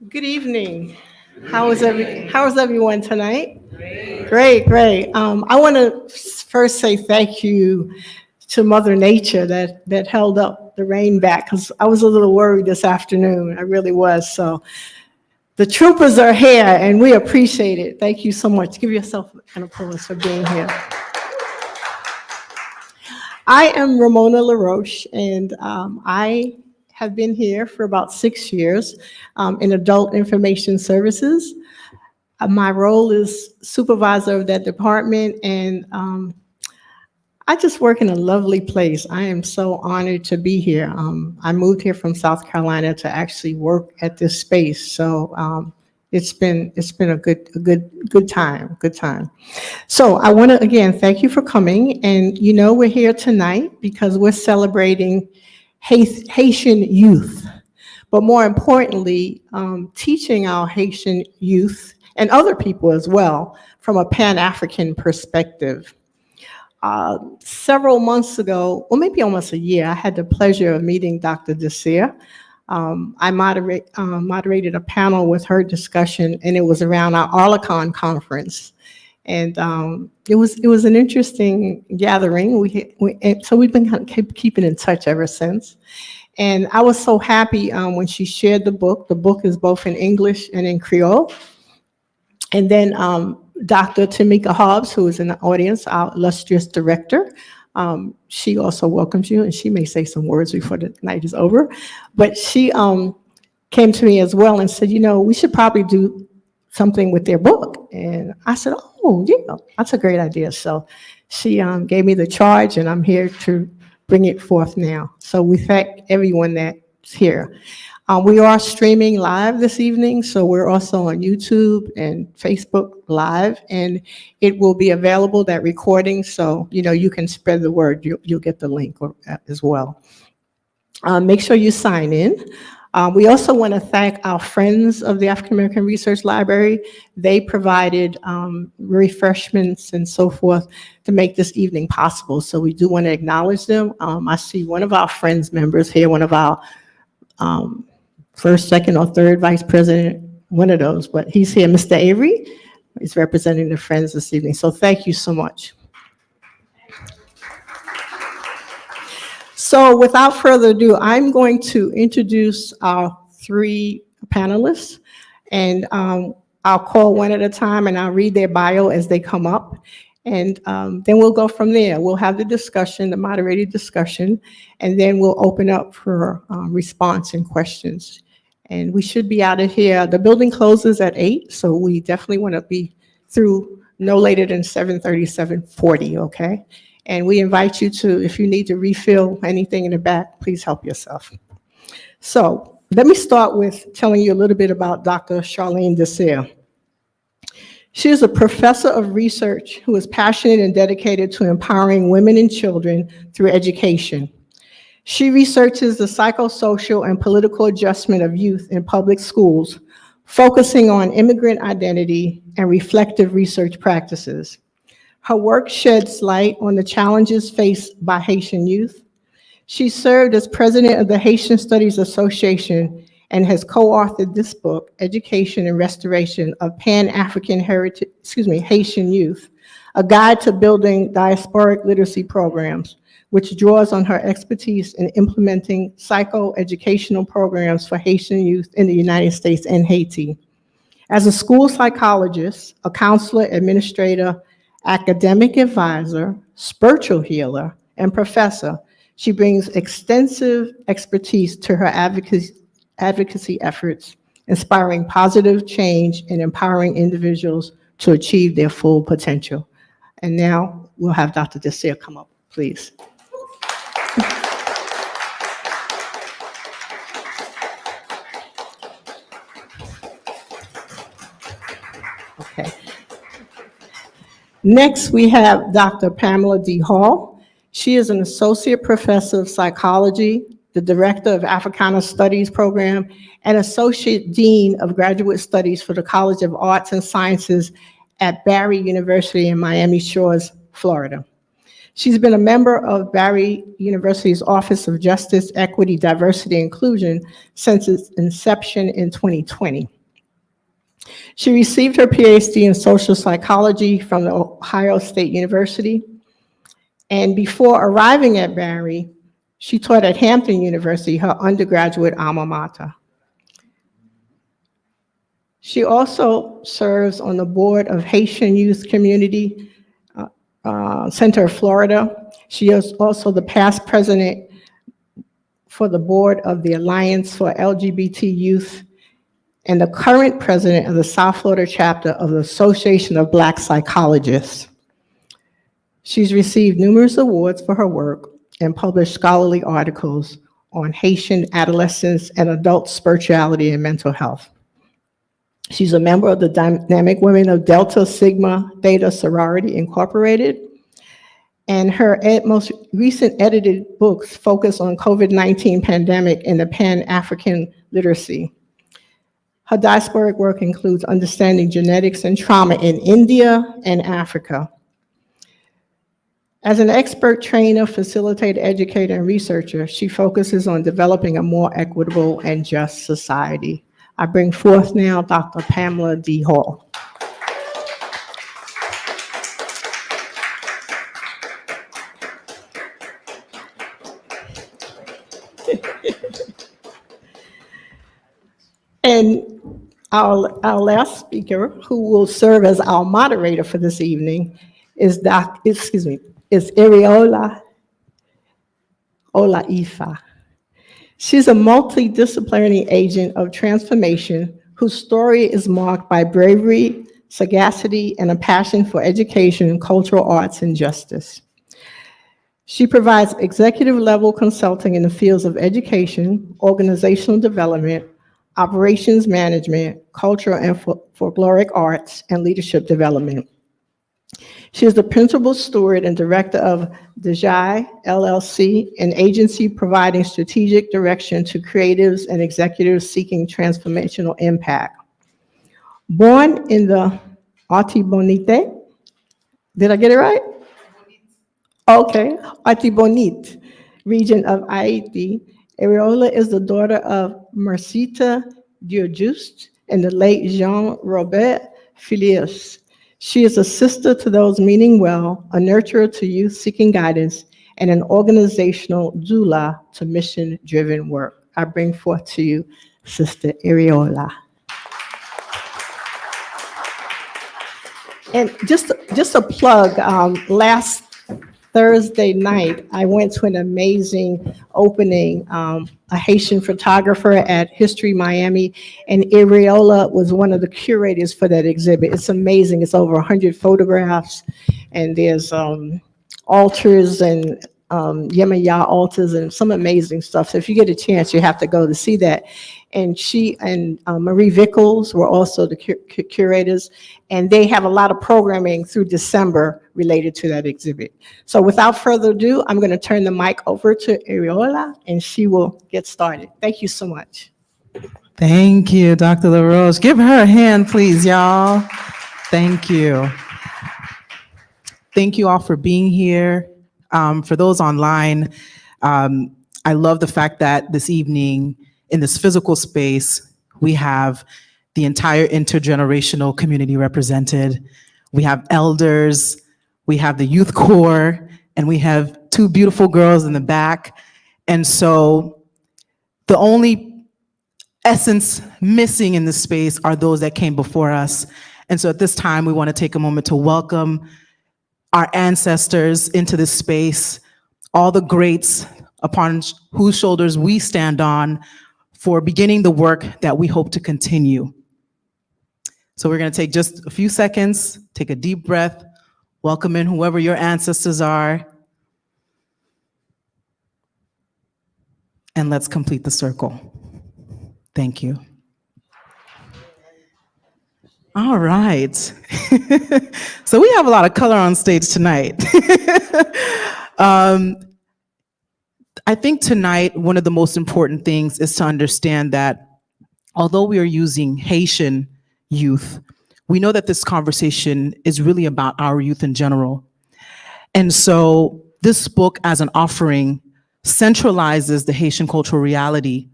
Good evening. How is everyone tonight? Great, great. I want to first say thank you to Mother Nature that held up the rain back because I was a little worried this afternoon. I really was. So the troopers are here and we appreciate it. Thank you so much. Give yourself an applause for being here. I am Ramona LaRoche, and I have been here for about 6 years in adult information services. My role is supervisor of that department, and I just work in a lovely place. I am so honored to be here. I moved here from South Carolina to actually work at this space, so it's been a good time. So I want to again thank you for coming, and we're here tonight because we're celebrating Haitian youth, but more importantly, teaching our Haitian youth and other people as well from a Pan-African perspective. Several months ago, or maybe almost a year, I had the pleasure of meeting Dr. Desir. I moderated a panel with her discussion, and it was around our Arlecon conference. And it was an interesting gathering. So we've been kind of keeping in touch ever since. And I was so happy when she shared the book. The book is both in English and in Creole. And then Dr. Tamika Hobbs, who is in the audience, our illustrious director, she also welcomes you, and she may say some words before the night is over. But she came to me as well and said, we should probably do something with their book. And I said, oh, yeah, that's a great idea. So she gave me the charge, and I'm here to bring it forth now. So we thank everyone that's here. We are streaming live this evening, so we're also on YouTube and Facebook Live, and it will be available, that recording, so you can spread the word. You'll get the link as well. Make sure you sign in. We also want to thank our friends of the African American Research Library. They provided refreshments and so forth to make this evening possible, so we do want to acknowledge them. I see one of our friends members here, one of our first, second, or third vice president, one of those, but he's here, Mr. Avery. He's representing the Friends this evening, so thank you so much. So without further ado, I'm going to introduce our three panelists, and I'll call one at a time, and I'll read their bio as they come up, and then we'll go from there. We'll have the discussion, the moderated discussion, and then we'll open up for response and questions. And we should be out of here. The building closes at 8, so we definitely want to be through no later than 7:30, 7:40, okay? And we invite you to, if you need to refill anything in the back, please help yourself. So let me start with telling you a little bit about Dr. Charlene Desir. She is a professor of research who is passionate and dedicated to empowering women and children through education. She researches the psychosocial and political adjustment of youth in public schools, focusing on immigrant identity and reflective research practices. Her work sheds light on the challenges faced by Haitian youth. She served as president of the Haitian Studies Association and has co-authored this book, Education and Restoration of Pan-African Haitian Youth, a guide to building diasporic literacy programs, which draws on her expertise in implementing psychoeducational programs for Haitian youth in the United States and Haiti. As a school psychologist, a counselor, administrator, academic advisor, spiritual healer, and professor, she brings extensive expertise to her advocacy efforts, inspiring positive change and empowering individuals to achieve their full potential. And now we'll have Dr. Desir come up, please. Okay. Next, we have Dr. Pamela D. Hall. She is an associate professor of psychology, the director of Africana Studies program, and associate dean of graduate studies for the College of Arts and Sciences at Barry University in Miami Shores, Florida. She's been a member of Barry University's Office of Justice, Equity, Diversity, and Inclusion since its inception in 2020. She received her PhD in social psychology from the Ohio State University. And before arriving at Barry, she taught at Hampton University, her undergraduate alma mater. She also serves on the board of Haitian Youth Community Center of Florida. She is also the past president for the board of the Alliance for LGBT Youth and the current president of the South Florida chapter of the Association of Black Psychologists. She's received numerous awards for her work and published scholarly articles on Haitian adolescents and adult spirituality and mental health. She's a member of the Dynamic Women of Delta Sigma Theta Sorority Incorporated, and her most recent edited books focus on COVID-19 pandemic and the Pan-African literacy. Her diasporic work includes understanding genetics and trauma in India and Africa. As an expert trainer, facilitator, educator, and researcher, she focuses on developing a more equitable and just society. I bring forth now Dr. Pamela D. Hall. And our last speaker, who will serve as our moderator for this evening, is Ariola Olaifa. She's a multidisciplinary agent of transformation whose story is marked by bravery, sagacity, and a passion for education, cultural arts, and justice. She provides executive-level consulting in the fields of education, organizational development, operations management, cultural and folkloric arts, and leadership development. She is the principal steward and director of Desir, LLC, an agency providing strategic direction to creatives and executives seeking transformational impact. Born in the Artibonite, did I get it right? Okay, Artibonite region of Haiti, Ariola is the daughter of Mercita Diojuste and the late Jean-Robert Filius. She is a sister to those meaning well, a nurturer to youth seeking guidance, and an organizational doula to mission-driven work. I bring forth to you Sister Ariola. And just a plug, last Thursday night, I went to an amazing opening, a Haitian photographer at History Miami, and Ariola was one of the curators for that exhibit. It's amazing. It's over 100 photographs, and there's altars and Yemaya altars and some amazing stuff. So if you get a chance, you have to go to see that. And she and Marie Vickles were also the curators, and they have a lot of programming through December related to that exhibit. So without further ado, I'm going to turn the mic over to Ariola, and she will get started. Thank you so much. Thank you, Dr. LaRose. Give her a hand, please, y'all. Thank you. Thank you all for being here. For those online, I love the fact that this evening, in this physical space, we have the entire intergenerational community represented. We have elders, we have the youth corps, and we have two beautiful girls in the back. And so the only essence missing in this space are those that came before us. And so at this time, we want to take a moment to welcome our ancestors into this space, all the greats upon whose shoulders we stand on for beginning the work that we hope to continue. So we're going to take just a few seconds, take a deep breath, welcome in whoever your ancestors are, and let's complete the circle. Thank you. All right. So we have a lot of color on stage tonight. I think tonight, one of the most important things is to understand that although we are using Haitian youth, we know that this conversation is really about our youth in general. And so this book as an offering centralizes the Haitian cultural reality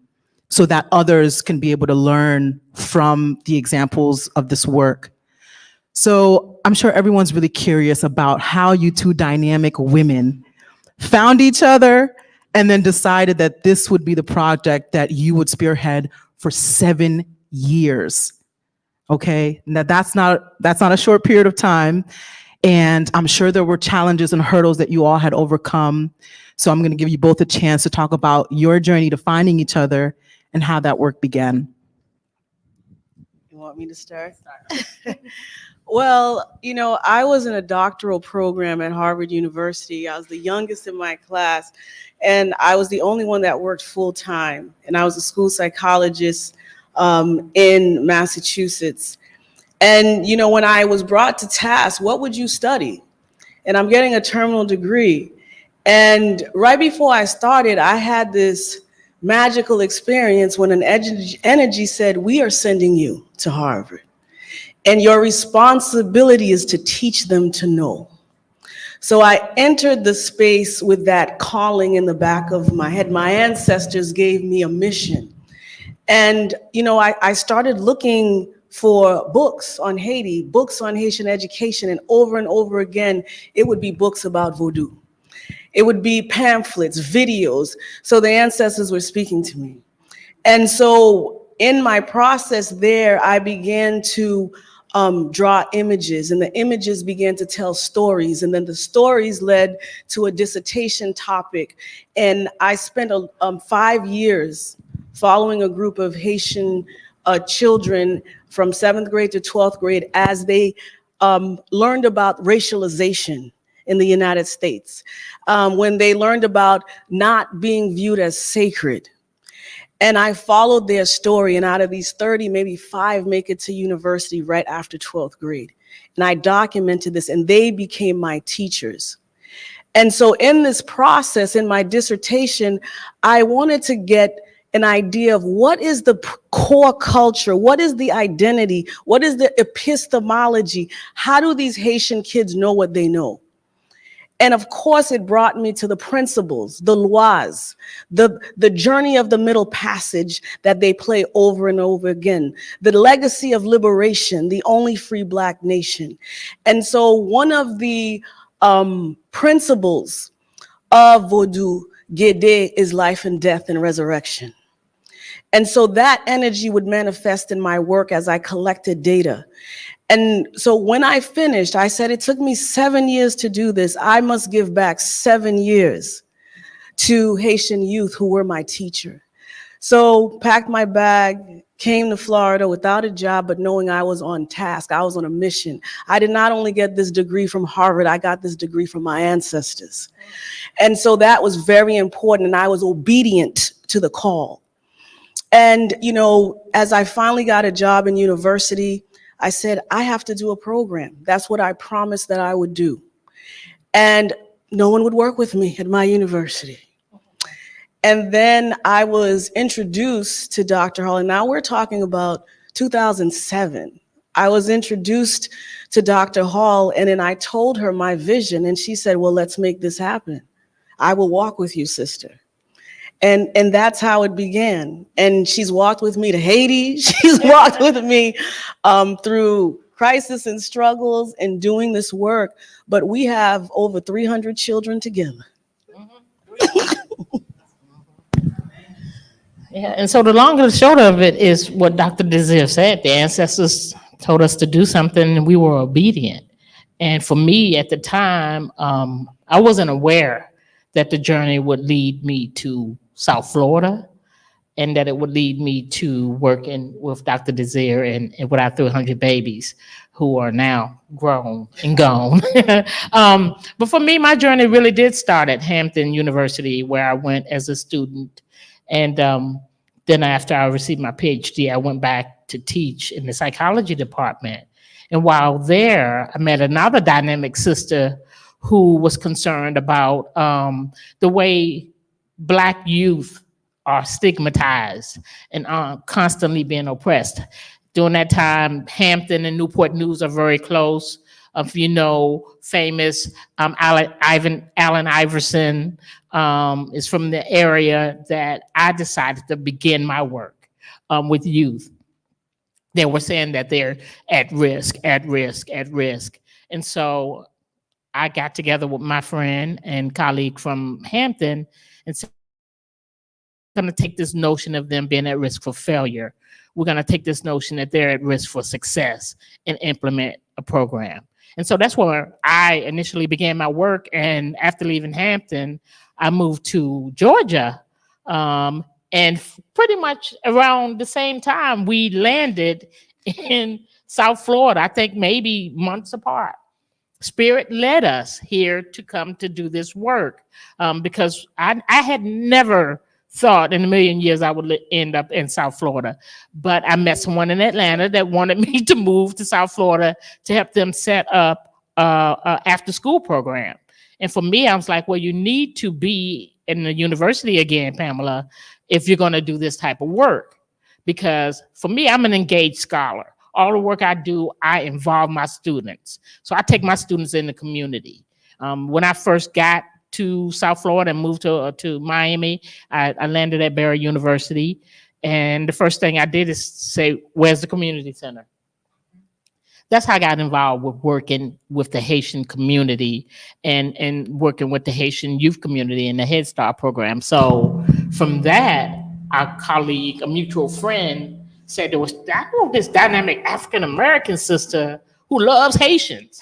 so that others can be able to learn from the examples of this work. So I'm sure everyone's really curious about how you two dynamic women found each other and then decided that this would be the project that you would spearhead for 7 years. Okay, now that's not a short period of time. And I'm sure there were challenges and hurdles that you all had overcome. So I'm going to give you both a chance to talk about your journey to finding each other and how that work began. You want me to start? Well, I was in a doctoral program at Harvard University. I was the youngest in my class, and I was the only one that worked full time. And I was a school psychologist in Massachusetts. And, when I was brought to task, what would you study? And I'm getting a terminal degree. And right before I started, I had this magical experience when an energy said, we are sending you to Harvard. And your responsibility is to teach them to know. So I entered the space with that calling in the back of my head. My ancestors gave me a mission. And, I started looking for books on Haiti, books on Haitian education, and over again, it would be books about Vodou. It would be pamphlets, videos. So the ancestors were speaking to me. And so in my process there, I began to draw images, and the images began to tell stories, and then the stories led to a dissertation topic. And I spent 5 years following a group of Haitian children from 7th grade to 12th grade as they learned about racialization in the United States, when they learned about not being viewed as sacred. And I followed their story, and out of these 30, maybe 5 make it to university right after 12th grade. And I documented this, and they became my teachers. And so in this process, in my dissertation, I wanted to get an idea of what is the core culture, what is the identity, what is the epistemology, how do these Haitian kids know what they know? And of course, it brought me to the principles, the lois, the journey of the Middle Passage that they play over and over again, the legacy of liberation, the only free Black nation. And so one of the principles of Vodou, Guédé, is life and death and resurrection. And so that energy would manifest in my work as I collected data. And so when I finished, I said, it took me 7 years to do this. I must give back 7 years to Haitian youth who were my teacher. So packed my bag, came to Florida without a job, but knowing I was on task, I was on a mission. I did not only get this degree from Harvard, I got this degree from my ancestors. And so that was very important, and I was obedient to the call. And, as I finally got a job in university, I said, I have to do a program. That's what I promised that I would do. And no one would work with me at my university. And then I was introduced to Dr. Hall, and now we're talking about 2007. I was introduced to Dr. Hall, and then I told her my vision, and she said, well, let's make this happen. I will walk with you, sister. And that's how it began. And she's walked with me to Haiti. She's walked with me through crisis and struggles and doing this work. But we have over 300 children together. Yeah, and so the long and the short of it is what Dr. Desir said. The ancestors told us to do something, and we were obedient. And for me at the time, I wasn't aware that the journey would lead me to South Florida, and that it would lead me to working with Dr. Desir and with our 300 babies who are now grown and gone. But for me, my journey really did start at Hampton University, where I went as a student. And then after I received my PhD, I went back to teach in the psychology department. And while there, I met another dynamic sister who was concerned about the way Black youth are stigmatized and constantly being oppressed. During that time, Hampton and Newport News are very close. If you know, famous Allen Iverson is from the area that I decided to begin my work with youth. They were saying that they're at risk. And so I got together with my friend and colleague from Hampton and said, we're going to take this notion of them being at risk for failure. We're going to take this notion that they're at risk for success and implement a program. And so that's where I initially began my work. And after leaving Hampton, I moved to Georgia. And pretty much around the same time, we landed in South Florida, I think maybe months apart. Spirit led us here to come to do this work because I had never thought in a million years I would end up in South Florida. But I met someone in Atlanta that wanted me to move to South Florida to help them set up an after-school program. And for me, I was like, well, you need to be in the university again, Pamela, if you're going to do this type of work. Because for me, I'm an engaged scholar. All the work I do, I involve my students. So I take my students in the community. When I first got to South Florida and moved to Miami, I landed at Barry University. And the first thing I did is say, where's the community center? That's how I got involved with working with the Haitian community and working with the Haitian youth community in the Head Start program. So from that, our colleague, a mutual friend, said I know this dynamic African-American sister who loves Haitians.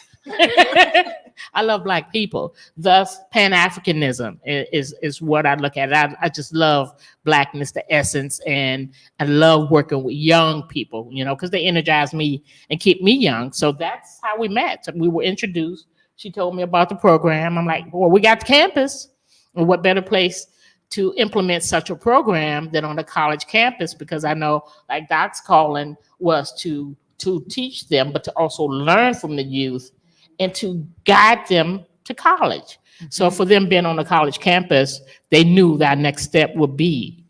I love Black people. Thus, Pan-Africanism is what I look at. I just love Blackness, the essence, and I love working with young people, because they energize me and keep me young. So that's how we met. So we were introduced. She told me about the program. I'm like, well, we got the campus. And what better place to implement such a program than on a college campus? Because I know, like Doc's calling was to teach them, but to also learn from the youth and to guide them to college. So for them being on a college campus, they knew that next step would be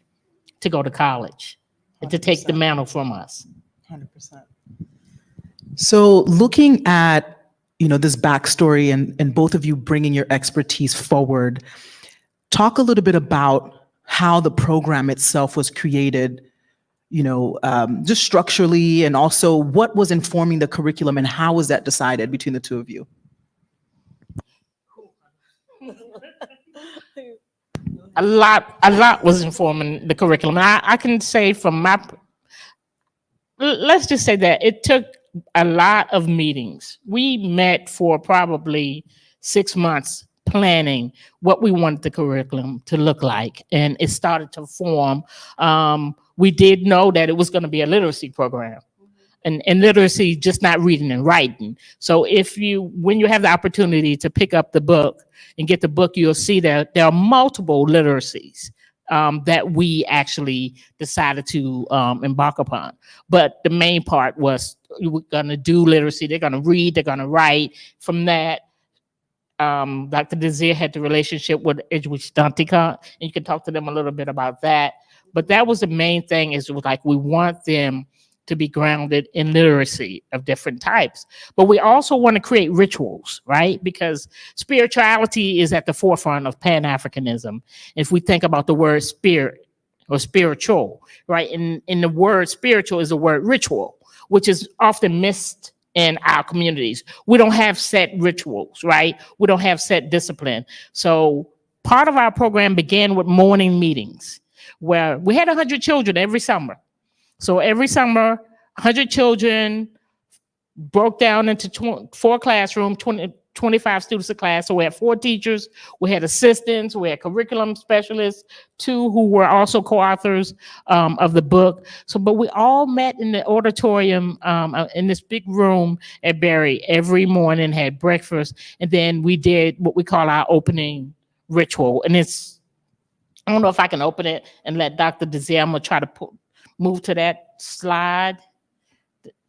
to go to college and to take the mantle from us. 100%. So looking at, this backstory and both of you bringing your expertise forward, talk a little bit about how the program itself was created, just structurally, and also what was informing the curriculum and how was that decided between the two of you? A lot was informing the curriculum. I can say let's just say that it took a lot of meetings. We met for probably 6 months planning what we wanted the curriculum to look like, and it started to form. We did know that it was going to be a literacy program, and literacy, just not reading and writing. So when you have the opportunity to pick up the book and get the book, you'll see that there are multiple literacies that we actually decided to embark upon. But the main part was we're going to do literacy. They're going to read, they're going to write. From that, Dr. Desir had the relationship with Edgewood Dantica, and you can talk to them a little bit about that. But that was the main thing, is it was like we want them to be grounded in literacy of different types. But we also want to create rituals, right? Because spirituality is at the forefront of Pan-Africanism. If we think about the word spirit or spiritual, right? In the word spiritual is the word ritual, which is often missed in our communities. We don't have set rituals, right? We don't have set discipline. So part of our program began with morning meetings, where we had 100 children every summer. So every summer, 100 children broke down into 4 classrooms, 25 students a class. So we had 4 teachers, we had assistants, we had curriculum specialists, 2 who were also co-authors of the book. But we all met in the auditorium in this big room at Barry every morning, had breakfast, and then we did what we call our opening ritual. And I don't know if I can open it and let Dr. Desir, I'm gonna try to move to that slide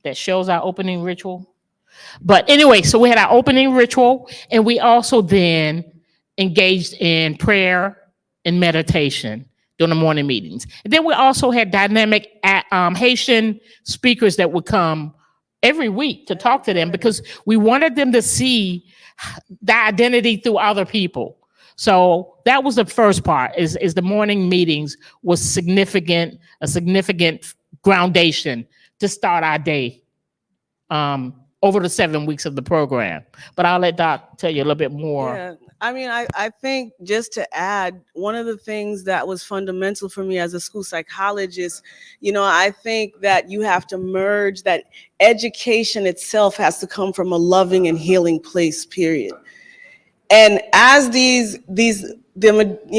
that shows our opening ritual. But anyway, so we had our opening ritual, and we also then engaged in prayer and meditation during the morning meetings. And then we also had dynamic Haitian speakers that would come every week to talk to them because we wanted them to see the identity through other people. So that was the first part, is the morning meetings was a significant groundation to start our day over the 7 weeks of the program. But I'll let Doc tell you a little bit more. Yeah, I mean, I think just to add, one of the things that was fundamental for me as a school psychologist, I think that you have to merge that education itself has to come from a loving and healing place, period. And as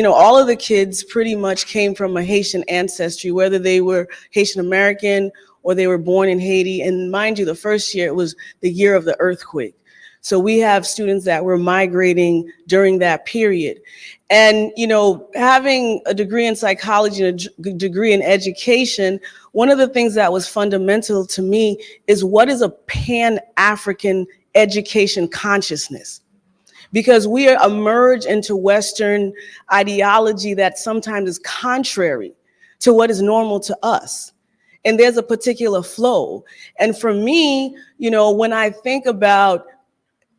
all of the kids pretty much came from a Haitian ancestry, whether they were Haitian American or they were born in Haiti. And mind you, the first year, it was the year of the earthquake. So we have students that were migrating during that period. And, having a degree in psychology and a degree in education, one of the things that was fundamental to me is what is a Pan-African education consciousness? Because we are emerged into Western ideology that sometimes is contrary to what is normal to us. And there's a particular flow. And for me, when I think about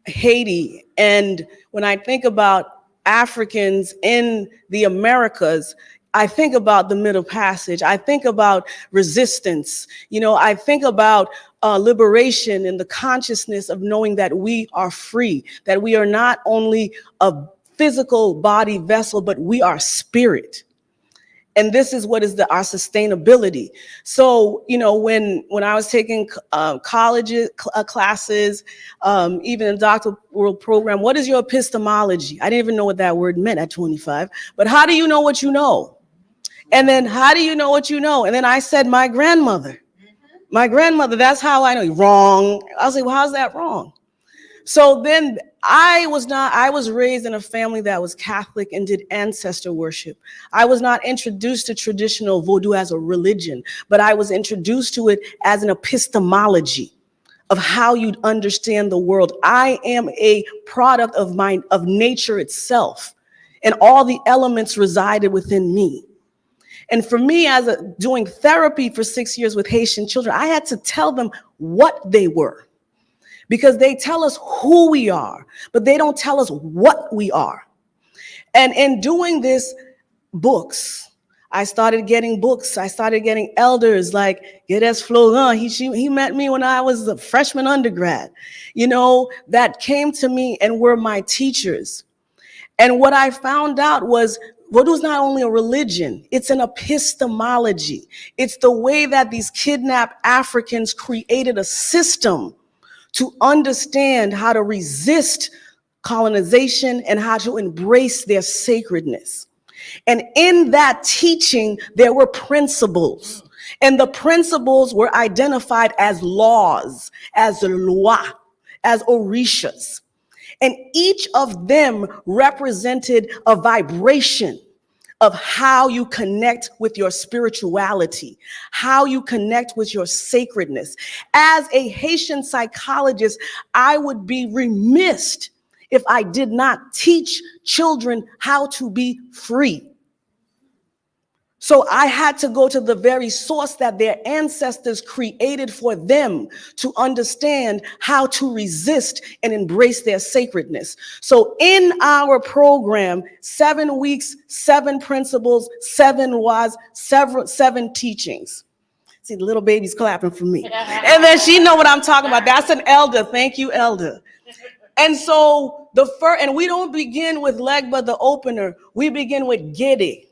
Haiti and when I think about Africans in the Americas, I think about the Middle Passage. I think about resistance. I think about liberation and the consciousness of knowing that we are free, that we are not only a physical body vessel, but we are spirit. And this is what is our sustainability. So, when I was taking college classes, even a doctoral program, what is your epistemology? I didn't even know what that word meant at 25, but how do you know what you know? And then how do you know what you know? And then I said, my grandmother, that's how I know. Wrong. I was like, well, how's that wrong? So then I was raised in a family that was Catholic and did ancestor worship. I was not introduced to traditional Vodou as a religion, but I was introduced to it as an epistemology of how you'd understand the world. I am a product of nature itself, and all the elements resided within me. And for me, doing therapy for 6 years with Haitian children, I had to tell them what they were, because they tell us who we are, but they don't tell us what we are. And in doing this, books, I started getting books. I started getting elders like Gedes Florent. He met me when I was a freshman undergrad, that came to me and were my teachers. And what I found out was Vodou is not only a religion, it's an epistemology. It's the way that these kidnapped Africans created a system to understand how to resist colonization and how to embrace their sacredness. And in that teaching, there were principles. And the principles were identified as laws, as loi, as orishas. And each of them represented a vibration of how you connect with your spirituality, how you connect with your sacredness. As a Haitian psychologist, I would be remiss if I did not teach children how to be free. So I had to go to the very source that their ancestors created for them to understand how to resist and embrace their sacredness. So in our program, 7 weeks, 7 principles, 7 laws, 7 teachings. See, the little baby's clapping for me. And then she know what I'm talking about. That's an elder. Thank you, elder. And so and we don't begin with Legba, the opener. We begin with Gede.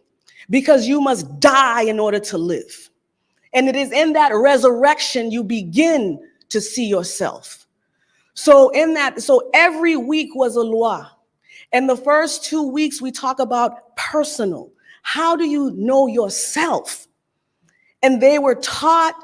Because you must die in order to live. And it is in that resurrection you begin to see yourself. So every week was a loi. And the first 2 weeks we talk about personal. How do you know yourself? And they were taught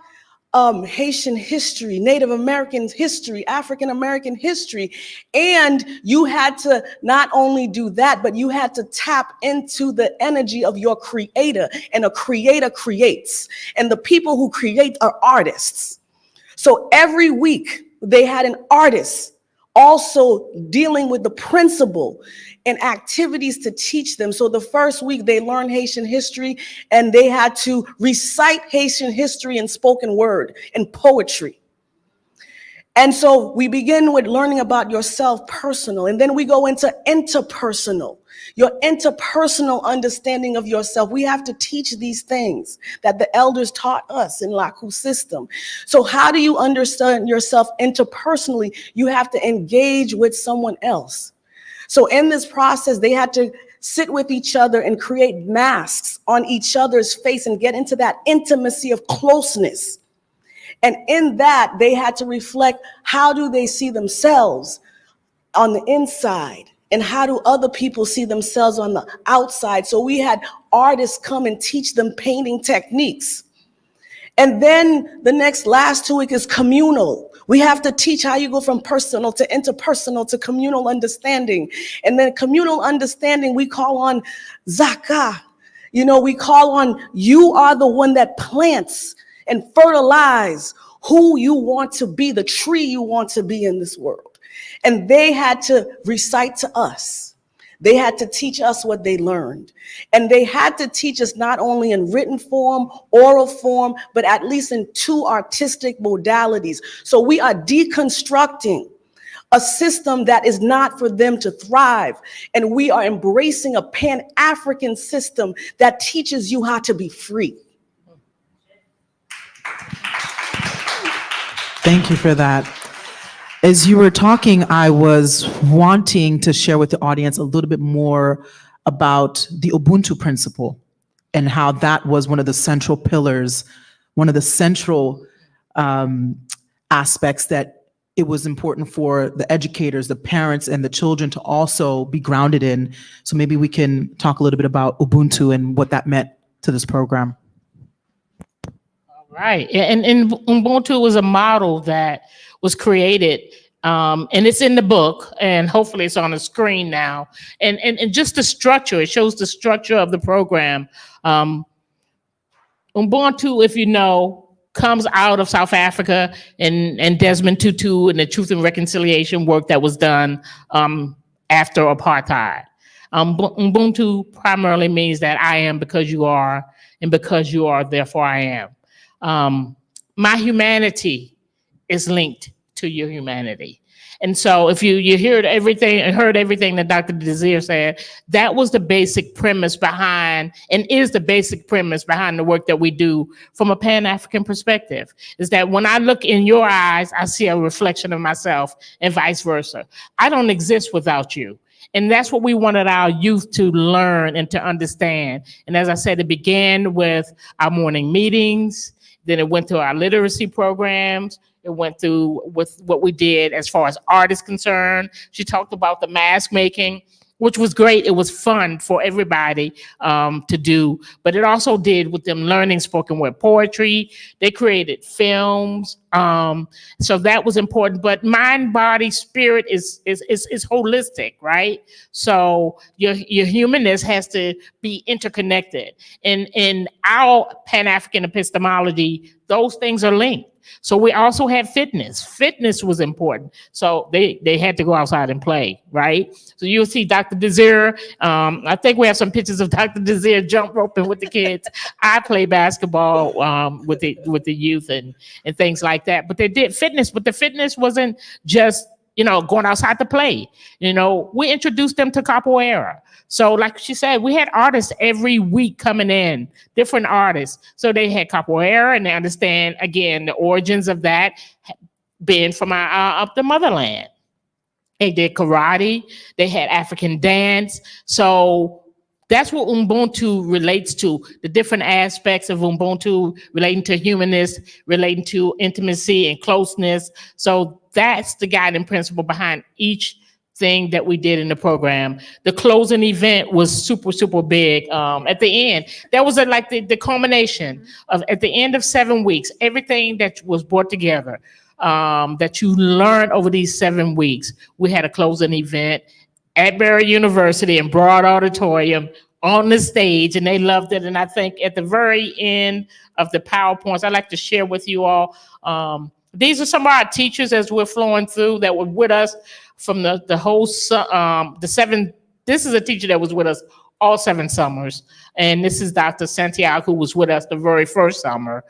Haitian history, Native American history, African American history. And you had to not only do that, but you had to tap into the energy of your creator. And a creator creates. And the people who create are artists. So every week they had an artist also dealing with the principle and activities to teach them. So the first week they learned Haitian history and they had to recite Haitian history in spoken word and poetry. And so we begin with learning about yourself personal, and then we go into interpersonal, your interpersonal understanding of yourself. We have to teach these things that the elders taught us in Laku system. So how do you understand yourself interpersonally? You have to engage with someone else. So in this process, they had to sit with each other and create masks on each other's face and get into that intimacy of closeness. And in that, they had to reflect, how do they see themselves on the inside? And how do other people see themselves on the outside? So we had artists come and teach them painting techniques. And then the last 2 weeks is communal. We have to teach how you go from personal to interpersonal to communal understanding. And then communal understanding, we call on Zaka. We call on, you are the one that plants and fertilize who you want to be, the tree you want to be in this world. And they had to recite to us. They had to teach us what they learned. And they had to teach us not only in written form, oral form, but at least in 2 artistic modalities. So we are deconstructing a system that is not for them to thrive. And we are embracing a Pan-African system that teaches you how to be free. Thank you for that. As you were talking, I was wanting to share with the audience a little bit more about the Ubuntu principle and how that was one of the central pillars, one of the central aspects that it was important for the educators, the parents, and the children to also be grounded in. So maybe we can talk a little bit about Ubuntu and what that meant to this program. Right. And Ubuntu was a model that was created, and it's in the book, and hopefully it's on the screen now. And just the structure, it shows the structure of the program. Ubuntu, if you know, comes out of South Africa and Desmond Tutu and the Truth and Reconciliation work that was done after apartheid. Ubuntu primarily means that I am because you are, and because you are, therefore I am. My humanity is linked to your humanity. And so if you heard everything that Dr. Desir said, that was the basic premise behind, and is the basic premise behind the work that we do from a Pan-African perspective, is that when I look in your eyes, I see a reflection of myself, and vice versa. I don't exist without you. And that's what we wanted our youth to learn and to understand. And as I said, it began with our morning meetings, then it went to our literacy programs. It went through with what we did as far as art is concerned. She talked about the mask making, which was great. It was fun for everybody to do, but it also did with them learning spoken word poetry. They created films. So that was important, but mind, body, spirit is holistic, right? So your humanness has to be interconnected. And in our Pan-African epistemology, those things are linked. So we also had fitness. Fitness was important. So they had to go outside and play, right? So you'll see Dr. Desir. I think we have some pictures of Dr. Desir jump roping with the kids. I play basketball with the youth and things like that. But they did fitness, but the fitness wasn't just, going outside to play. We introduced them to capoeira. So like she said, we had artists every week coming in, different artists. So they had capoeira, and they understand, again, the origins of that being from up the motherland. They did karate. They had African dance. So that's what Ubuntu relates to, the different aspects of Ubuntu relating to humanness, relating to intimacy and closeness. So that's the guiding principle behind each thing that we did in the program. The closing event was super, super big. At the end, that was the culmination of, at the end of 7 weeks, everything that was brought together, that you learned over these 7 weeks. We had a closing event at Barry University in Broad Auditorium on the stage, and they loved it. And I think at the very end of the PowerPoints, I'd like to share with you all, these are some of our teachers as we're flowing through that were with us from the whole, the 7, this is a teacher that was with us all 7 summers. And this is Dr. Santiago, who was with us the very first summer.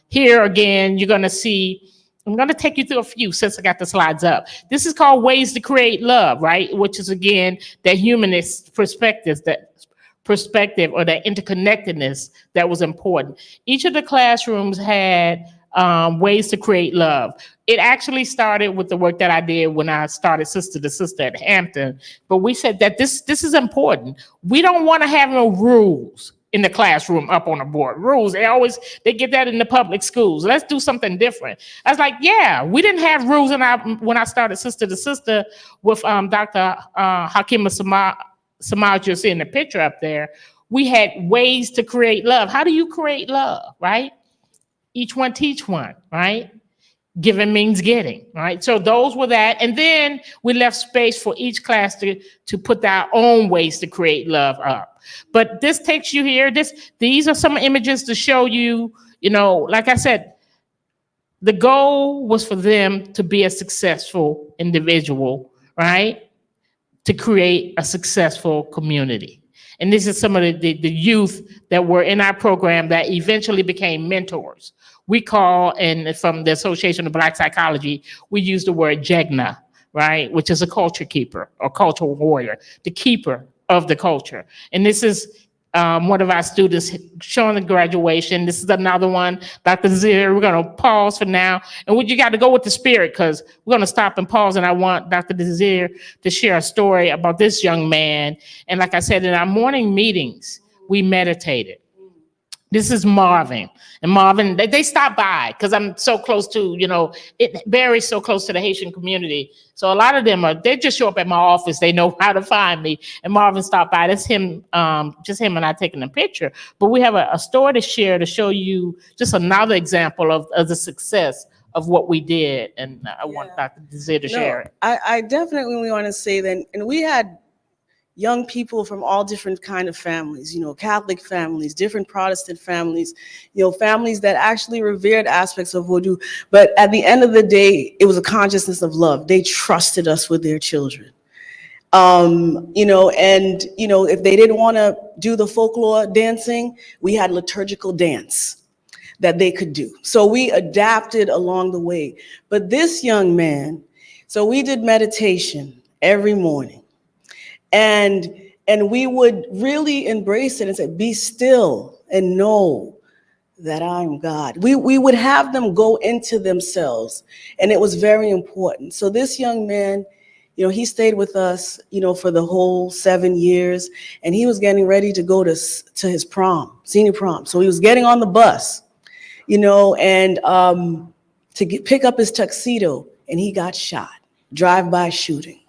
Here again, you're gonna see I'm going to take you through a few since I got the slides up. This is called Ways to Create Love, right? Which is, again, that humanist perspective, or that interconnectedness that was important. Each of the classrooms had ways to create love. It actually started with the work that I did when I started Sister to Sister at Hampton. But we said that this is important. We don't want to have no rules in the classroom up on the board. Rules, they get that in the public schools. Let's do something different. I was like, yeah, we didn't have rules when I started Sister to Sister with Dr. Hakima Samaj, you're seeing the picture up there. We had ways to create love. How do you create love, right? Each one teach one, right? Giving means getting, right? So those were that. And then we left space for each class to put their own ways to create love up. But this takes you here. These are some images to show you, like I said, the goal was for them to be a successful individual, right? To create a successful community. And this is some of the youth that were in our program that eventually became mentors. We call, and from the Association of Black Psychology, we use the word Jegna, right? Which is a culture keeper or cultural warrior, the keeper of the culture. And this is one of our students showing the graduation. This is another one, Dr. Desir. We're going to pause for now. And you got to go with the spirit, because we're going to stop and pause. And I want Dr. Desir to share a story about this young man. And like I said, in our morning meetings, we meditated. This is Marvin. And Marvin, they stopped by because I'm so close to, Barry's so close to the Haitian community. So a lot of them they just show up at my office. They know how to find me. And Marvin stopped by. That's him, just him and I taking a picture. But we have a story to share to show you just another example of the success of what we did. And I want Dr. Desir to share it. I definitely want to say that, and we had young people from all different kind of families, Catholic families, different Protestant families, families that actually revered aspects of Vodou. But at the end of the day, it was a consciousness of love. They trusted us with their children. And if they didn't want to do the folklore dancing, we had liturgical dance that they could do. So we adapted along the way. But this young man, so we did meditation every morning. And we would really embrace it and say, be still and know that I'm God. We would have them go into themselves, and it was very important. So this young man, he stayed with us, for the whole 7 years, and he was getting ready to go to his prom, senior prom. So he was getting on the bus, and to pick up his tuxedo, and he got shot, drive-by shooting.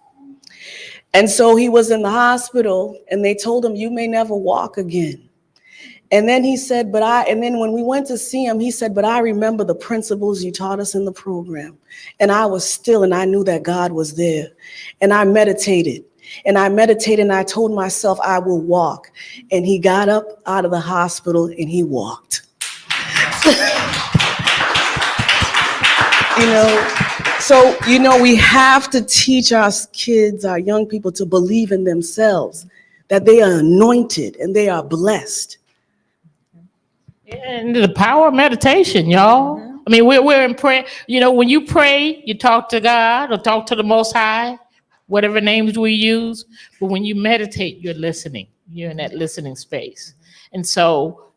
And so he was in the hospital, and they told him, you may never walk again. And then he said, and then when we went to see him, he said, but I remember the principles you taught us in the program. And I was still, and I knew that God was there. And I meditated, and I told myself I will walk. And he got up out of the hospital and he walked. So, we have to teach our kids, our young people, to believe in themselves, that they are anointed and they are blessed. And the power of meditation, y'all. Mm-hmm. I mean, we're in prayer. When you pray, you talk to God or talk to the Most High, whatever names we use. But when you meditate, you're listening. You're in that listening space. And so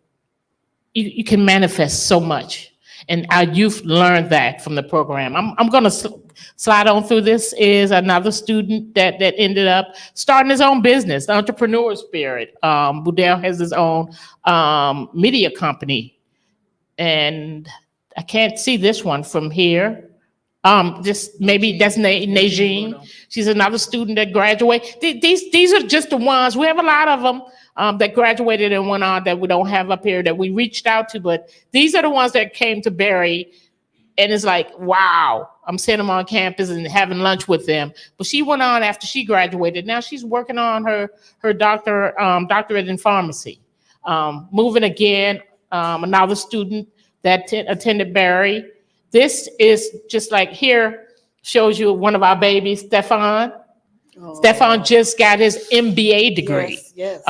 you can manifest so much. And our youth learned that from the program. I'm going to slide on through. This is another student that ended up starting his own business, the entrepreneur spirit. Budell has his own media company. And I can't see this one from here. Just maybe that's Najeen. She's another student that graduated. These are just the ones. We have a lot of them that graduated and went on that we don't have up here that we reached out to, but these are the ones that came to Barry, and it's like, wow, I'm seeing them on campus and having lunch with them. But she went on after she graduated. Now she's working on her doctorate in pharmacy. Moving again, another student that attended Barry. This is just like here, shows you one of our babies, Stefan. Oh. Stefan just got his MBA degree. Yes.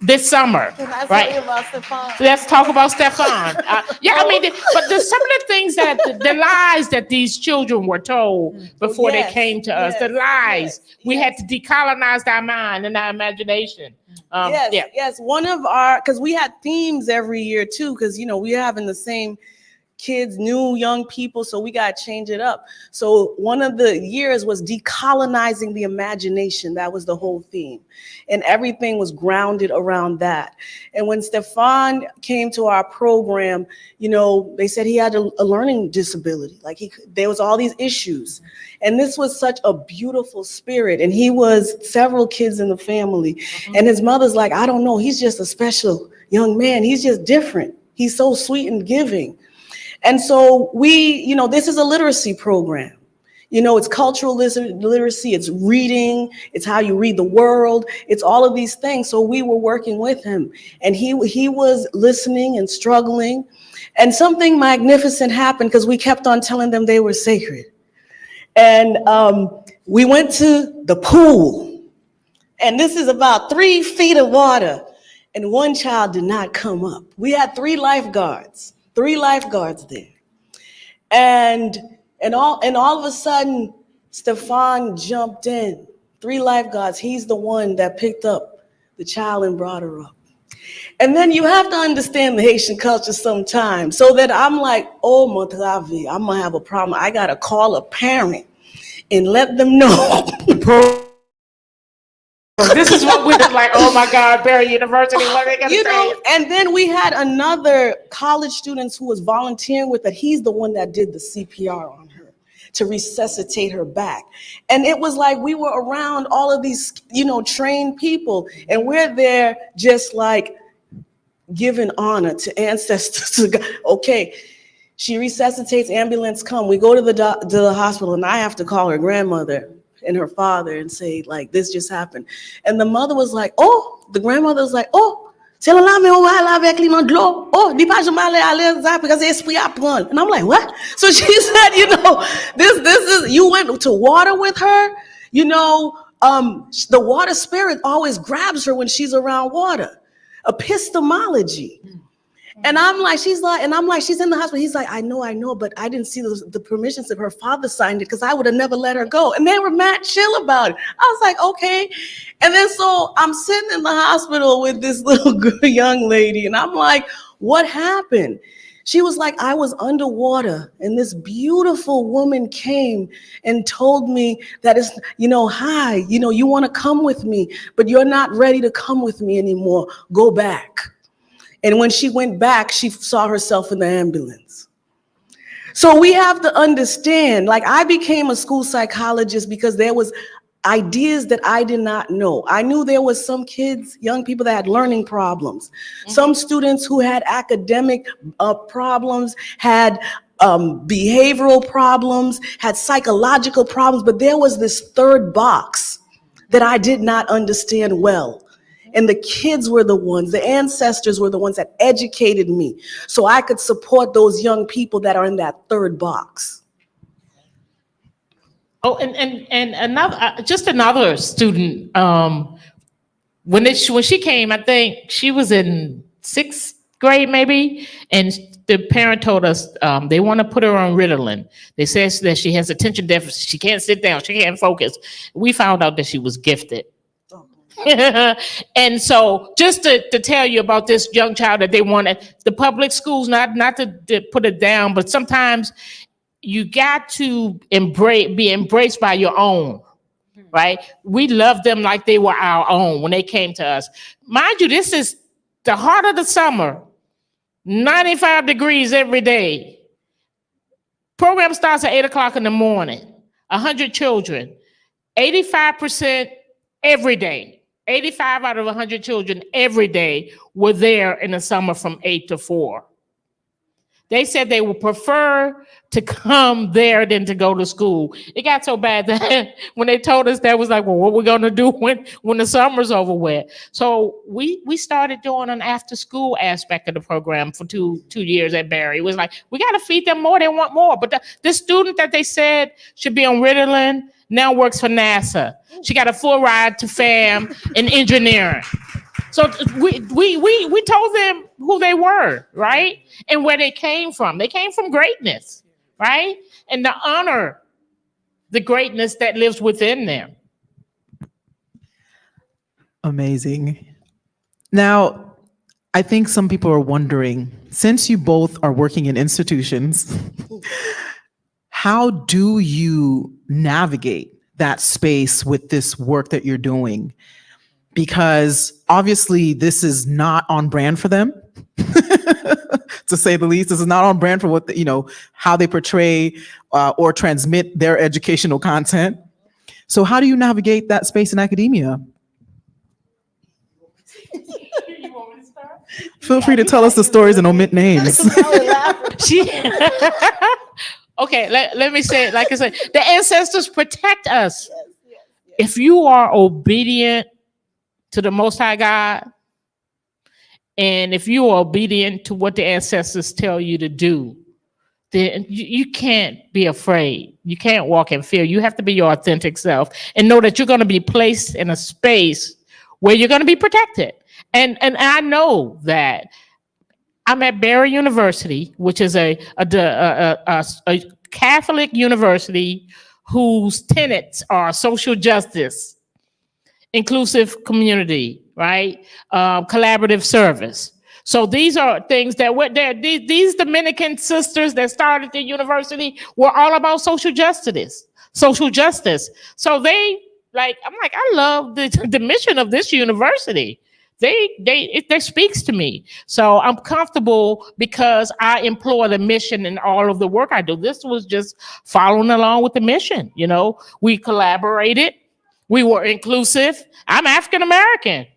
this summer, Can I right? say about Stefan? Let's talk about Stefan. Yeah, I mean, but there's some of the things that the lies that these children were told before they came to us, the lies. We had to decolonize our mind and our imagination. Yes. One of our, because we had themes every year too, because we're having the same kids, new young people, so we got to change it up. So one of the years was decolonizing the imagination. That was the whole theme, and everything was grounded around that. And when Stefan came to our program, they said he had a learning disability, like there was all these issues, and this was such a beautiful spirit. And he was several kids in the family, and his mother's like, I don't know, he's just a special young man, he's just different, he's so sweet and giving. And so we, this is a literacy program. It's cultural literacy, it's reading, it's how you read the world, it's all of these things. So we were working with him, and he was listening and struggling. And something magnificent happened because we kept on telling them they were sacred. And we went to the pool, and this is about 3 feet of water, and one child did not come up. We had 3 lifeguards there. And all of a sudden, Stefan jumped in. 3 lifeguards, he's the one that picked up the child and brought her up. And then you have to understand the Haitian culture sometimes, so that I'm like, oh, mon travail, I'm gonna have a problem. I gotta call a parent and let them know. This is what we're like, oh my God, Barry University, what are they gonna say? And then we had another college student who was volunteering with it. He's the one that did the CPR on her to resuscitate her back. And it was like we were around all of these, trained people, and we're there just like giving honor to ancestors. Okay, she resuscitates, ambulance come. We go to the hospital, and I have to call her grandmother and her father and say, like, this just happened. And the mother was like, the grandmother was like, c'est la lame on va aller avec l'eau de l'eau. Dis pas jamais aller because l'esprit apprend. And I'm like, what? So she said, this is, you went to water with her, the water spirit always grabs her when she's around water. Epistemology. And I'm like, she's in the hospital. He's like, I know, but I didn't see the permission slip. Her father signed it because I would have never let her go. And they were mad chill about it. I was like, okay. And then so I'm sitting in the hospital with this little young lady, and I'm like, what happened? She was like, I was underwater, and this beautiful woman came and told me that it's, hi, you want to come with me, but you're not ready to come with me anymore. Go back. And when she went back, she saw herself in the ambulance. So we have to understand, like, I became a school psychologist because there was ideas that I did not know. I knew there was some kids, young people that had learning problems. Some students who had academic problems, had behavioral problems, had psychological problems, but there was this third box that I did not understand well. And the kids were the ones, the ancestors were the ones that educated me so I could support those young people that are in that third box. Oh, and another student, when she came, I think she was in 6th grade maybe, and the parent told us they want to put her on Ritalin. They said that she has attention deficit, she can't sit down, she can't focus. We found out that she was gifted. And so just to tell you about this young child that they wanted, the public schools, not to put it down, but sometimes you got to be embraced by your own, right? We loved them like they were our own when they came to us. Mind you, this is the heart of the summer, 95 degrees every day. Program starts at 8 o'clock in the morning, 100 children, 85% every day. 85 out of 100 children every day were there in the summer from 8 to 4. They said they would prefer to come there than to go to school. It got so bad that when they told us that, was like, well, what are we going to do when the summer's over with? So we started doing an after school aspect of the program for two years at Barry. It was like, we got to feed them more. They want more. But the student that they said should be on Ritalin now works for NASA. She got a full ride to FAM in engineering. So we told them who they were, right? And where they came from. They came from greatness, right? And to honor the greatness that lives within them. Amazing. Now, I think some people are wondering, since you both are working in institutions, how do you navigate that space with this work that you're doing? Because obviously this is not on brand for them, to say the least. This is not on brand for what, how they portray or transmit their educational content. So how do you navigate that space in academia? Feel free to tell us the stories and omit names. Okay, let me say it like I said, the ancestors protect us. If you are obedient to the Most High God, and if you are obedient to what the ancestors tell you to do, then you can't be afraid. You can't walk in fear. You have to be your authentic self and know that you're going to be placed in a space where you're going to be protected. And I know that I'm at Barry University, which is a Catholic university whose tenets are social justice, inclusive community, right? Collaborative service. So these are things that these Dominican sisters that started the university were all about social justice. So I love the mission of this university. It speaks to me. So I'm comfortable because I employ the mission in all of the work I do. This was just following along with the mission. We collaborated. We were inclusive. I'm African American.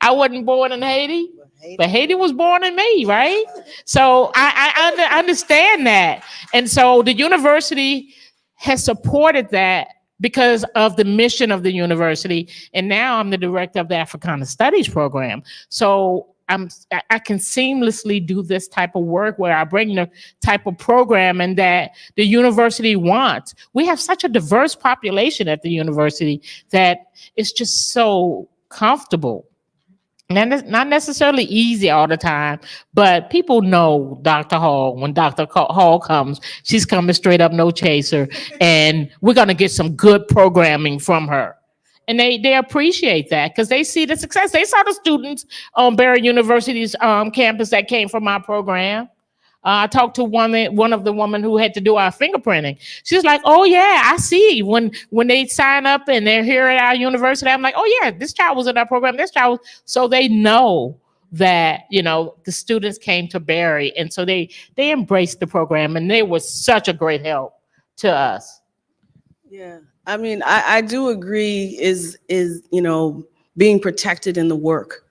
I wasn't born in Haiti, but Haiti was born in me, right? So I understand that. And so the university has supported that because of the mission of the university. And now I'm the director of the Africana Studies program. So I can seamlessly do this type of work where I bring the type of programming that the university wants. We have such a diverse population at the university that it's just so comfortable. And it's not necessarily easy all the time, but people know Dr. Hall. When Dr. Hall comes, she's coming straight up, no chaser. And we're going to get some good programming from her. And they appreciate that because they see the success. They saw the students on Barry University's campus that came from our program. I talked to one of the women who had to do our fingerprinting. She's like, "Oh yeah, I see. When they sign up and they're here at our university, I'm like, oh yeah, this child was in our program. This child." So they know that the students came to Barry, and so they embraced the program, and they were such a great help to us. Yeah, I mean, I do agree. Is being protected in the work.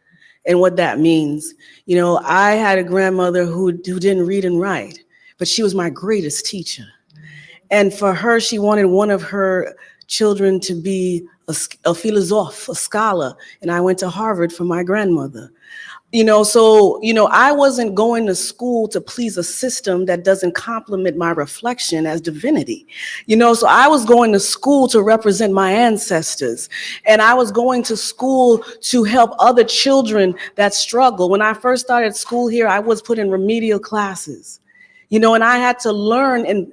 And what that means. I had a grandmother who didn't read and write, but she was my greatest teacher. And for her, she wanted one of her children to be a philosophe, a scholar. And I went to Harvard for my grandmother. I wasn't going to school to please a system that doesn't complement my reflection as divinity. So I was going to school to represent my ancestors. And I was going to school to help other children that struggle. When I first started school here, I was put in remedial classes, and I had to learn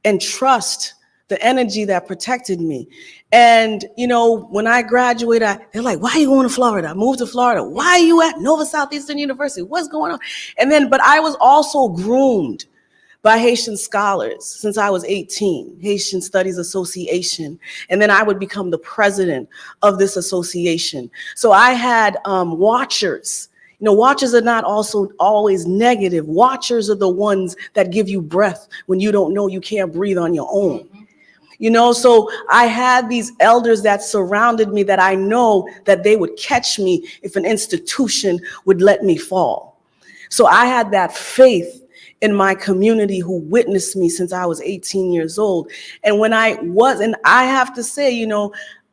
and trust the energy that protected me. And, when I graduated, they're like, "Why are you going to Florida?" I moved to Florida. "Why are you at Nova Southeastern University? What's going on?" But I was also groomed by Haitian scholars since I was 18, Haitian Studies Association. And then I would become the president of this association. So I had watchers. Watchers are not also always negative. Watchers are the ones that give you breath when you don't know you can't breathe on your own. So I had these elders that surrounded me that I know that they would catch me if an institution would let me fall. So I had that faith in my community who witnessed me since I was 18 years old. And I have to say,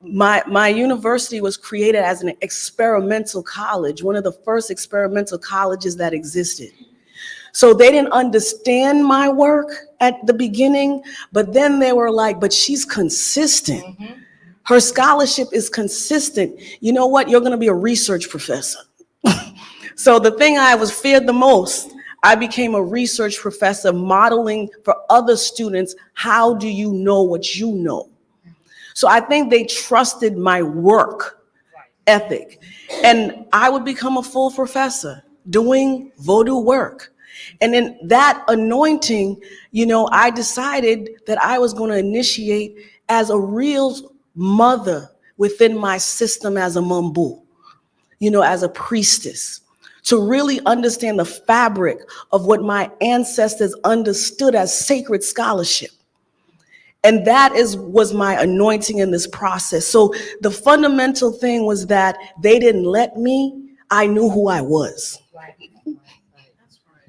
my university was created as an experimental college, one of the first experimental colleges that existed. So they didn't understand my work at the beginning, but then they were like, "But she's consistent. Her scholarship is consistent. You know what? You're going to be a research professor. So the thing I was feared the most, I became a research professor modeling for other students. How do you know what you know? So I think they trusted my work ethic, and I would become a full professor doing voodoo work. And in that anointing, I decided that I was going to initiate as a real mother within my system as a mambu, as a priestess, to really understand the fabric of what my ancestors understood as sacred scholarship. And that was my anointing in this process. So the fundamental thing was that they didn't let me. I knew who I was.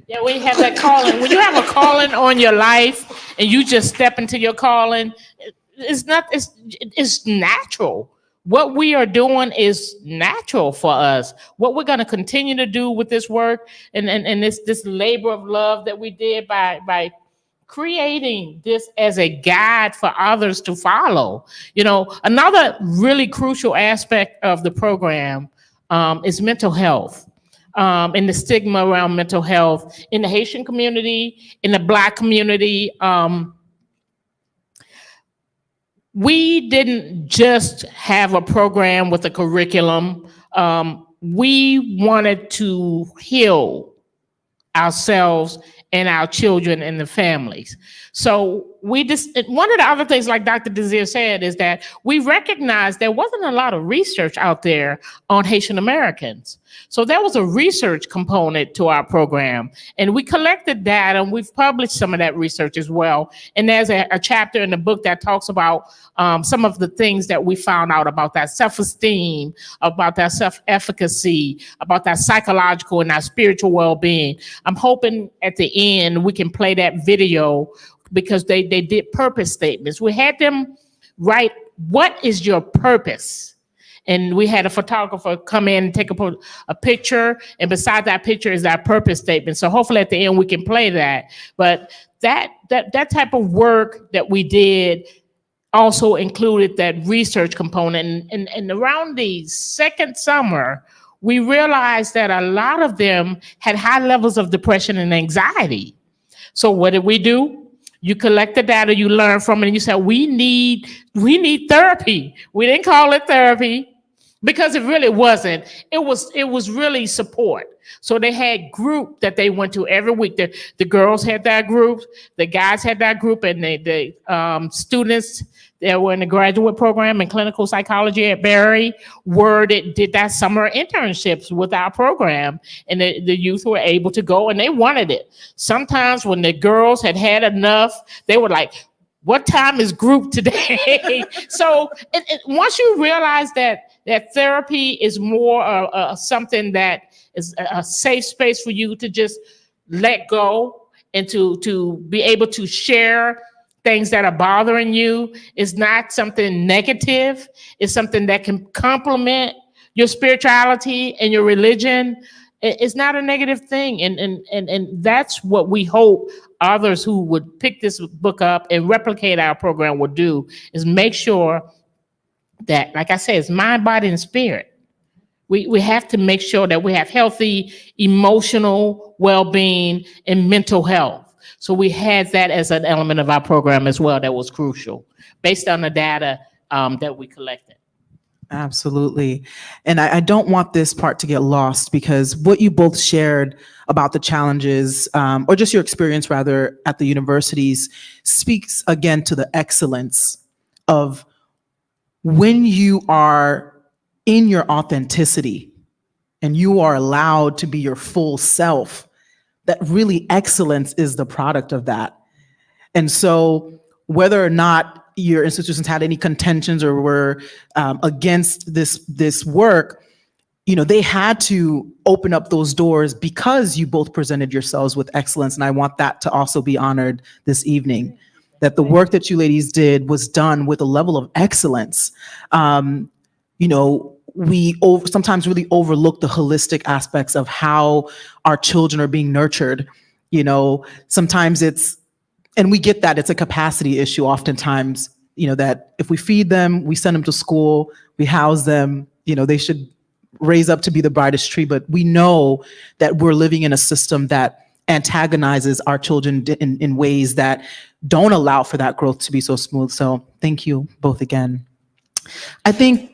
Yeah, when you have that calling, when you have a calling on your life and you just step into your calling, it's natural. What we are doing is natural for us. What we're going to continue to do with this work and this labor of love that we did by creating this as a guide for others to follow. Another really crucial aspect of the program is mental health. And the stigma around mental health in the Haitian community, in the Black community. We didn't just have a program with a curriculum. We wanted to heal ourselves and our children and the families. So one of the other things, like Dr. Desir said, is that we recognized there wasn't a lot of research out there on Haitian Americans. So there was a research component to our program, and we collected data, and we've published some of that research as well. And there's a chapter in the book that talks about some of the things that we found out about that self-esteem, about that self-efficacy, about that psychological and that spiritual well-being. I'm hoping at the end we can play that video, because they did purpose statements. We had them write, what is your purpose? And we had a photographer come in and take a picture, and beside that picture is our purpose statement. So hopefully at the end we can play that. But that type of work that we did also included that research component. And around the second summer, we realized that a lot of them had high levels of depression and anxiety. So what did we do? You collect the data, you learn from it, and you say, we need therapy. We didn't call it therapy because it really wasn't. It was really support. So they had group that they went to every week. The girls had that group, the guys had that group, and the students that were in the graduate program in clinical psychology at Barry did that summer internships with our program, and the youth were able to go, and they wanted it. Sometimes when the girls had enough, they were like, what time is group today? So once you realize that therapy is more something that is a safe space for you to just let go and to be able to share things that are bothering you, is not something negative. It's something that can complement your spirituality and your religion. It's not a negative thing. And that's what we hope others who would pick this book up and replicate our program would do, is make sure that, like I said, it's mind, body, and spirit. We have to make sure that we have healthy emotional well-being and mental health. So we had that as an element of our program as well that was crucial, based on the data that we collected. Absolutely. And I don't want this part to get lost, because what you both shared about the challenges, or just your experience rather, at the universities, speaks again to the excellence of when you are in your authenticity and you are allowed to be your full self, that really excellence is the product of that. And so whether or not your institutions had any contentions or were against this work, they had to open up those doors because you both presented yourselves with excellence. And I want that to also be honored this evening, that the work that you ladies did was done with a level of excellence. We sometimes really overlook the holistic aspects of how our children are being nurtured. Sometimes and we get that it's a capacity issue oftentimes, that if we feed them, we send them to school, we house them, they should raise up to be the brightest tree. But we know that we're living in a system that antagonizes our children in ways that don't allow for that growth to be so smooth. So thank you both again. I think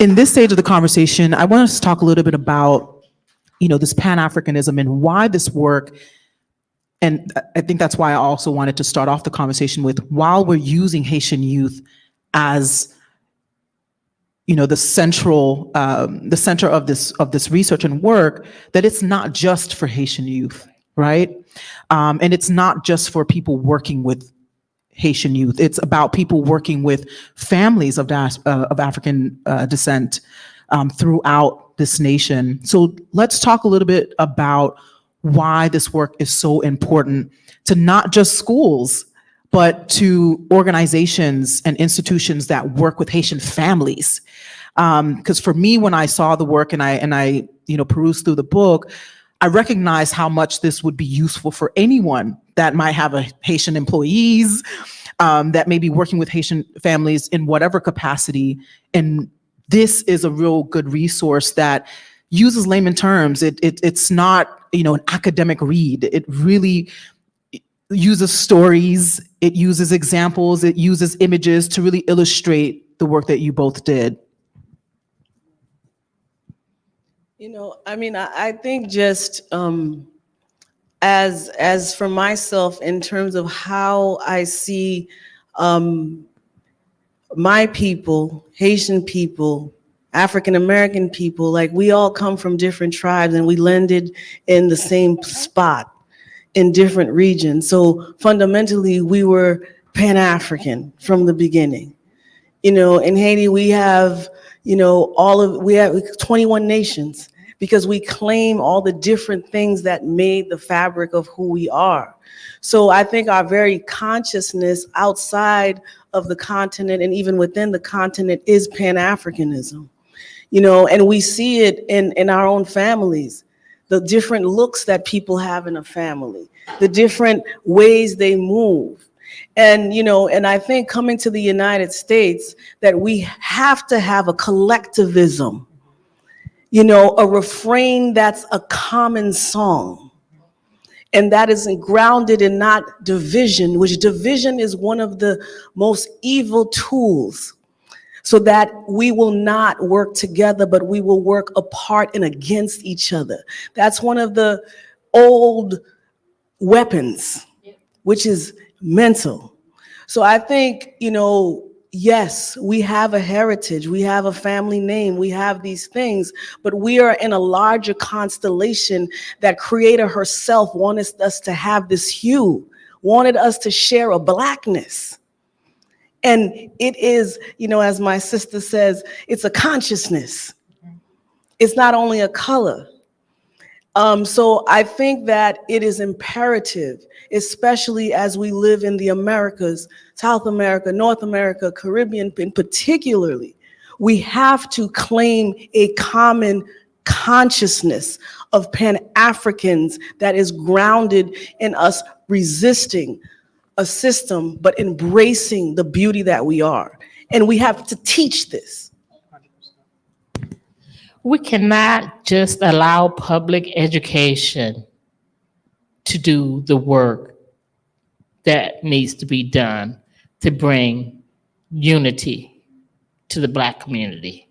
in this stage of the conversation, I want us to talk a little bit about, this Pan-Africanism and why this work. And I think that's why I also wanted to start off the conversation with, while we're using Haitian youth as, the center of this research and work, that it's not just for Haitian youth, right? And it's not just for people working with Haitian youth. It's about people working with families of African descent throughout this nation. So let's talk a little bit about why this work is so important to not just schools, but to organizations and institutions that work with Haitian families. Because for me, when I saw the work and I perused through the book, I recognized how much this would be useful for anyone that might have Haitian employees, that may be working with Haitian families in whatever capacity. And this is a real good resource that uses layman terms. It's not, an academic read. It really uses stories, it uses examples, it uses images to really illustrate the work that you both did. I think just as for myself, in terms of how I see my people, Haitian people, African American people, like, we all come from different tribes and we landed in the same spot in different regions. So fundamentally, we were Pan-African from the beginning. In Haiti, we have, we have 21 nations, because we claim all the different things that made the fabric of who we are. So I think our very consciousness outside of the continent and even within the continent is Pan-Africanism. And we see it in our own families, the different looks that people have in a family, the different ways they move. And, and I think coming to the United States, that we have to have a collectivism, a refrain that's a common song. And that is grounded in not division, which division is one of the most evil tools, so that we will not work together, but we will work apart and against each other. That's one of the old weapons, which is mental. So I think, yes, we have a heritage, we have a family name, we have these things, but we are in a larger constellation that Creator herself wanted us to have this hue, wanted us to share a blackness. And it is, as my sister says, it's a consciousness. It's not only a color. So I think that it is imperative, especially as we live in the Americas, South America, North America, Caribbean, in particularly, we have to claim a common consciousness of Pan-Africans that is grounded in us resisting a system, but embracing the beauty that we are. And we have to teach this. We cannot just allow public education to do the work that needs to be done to bring unity to the Black community,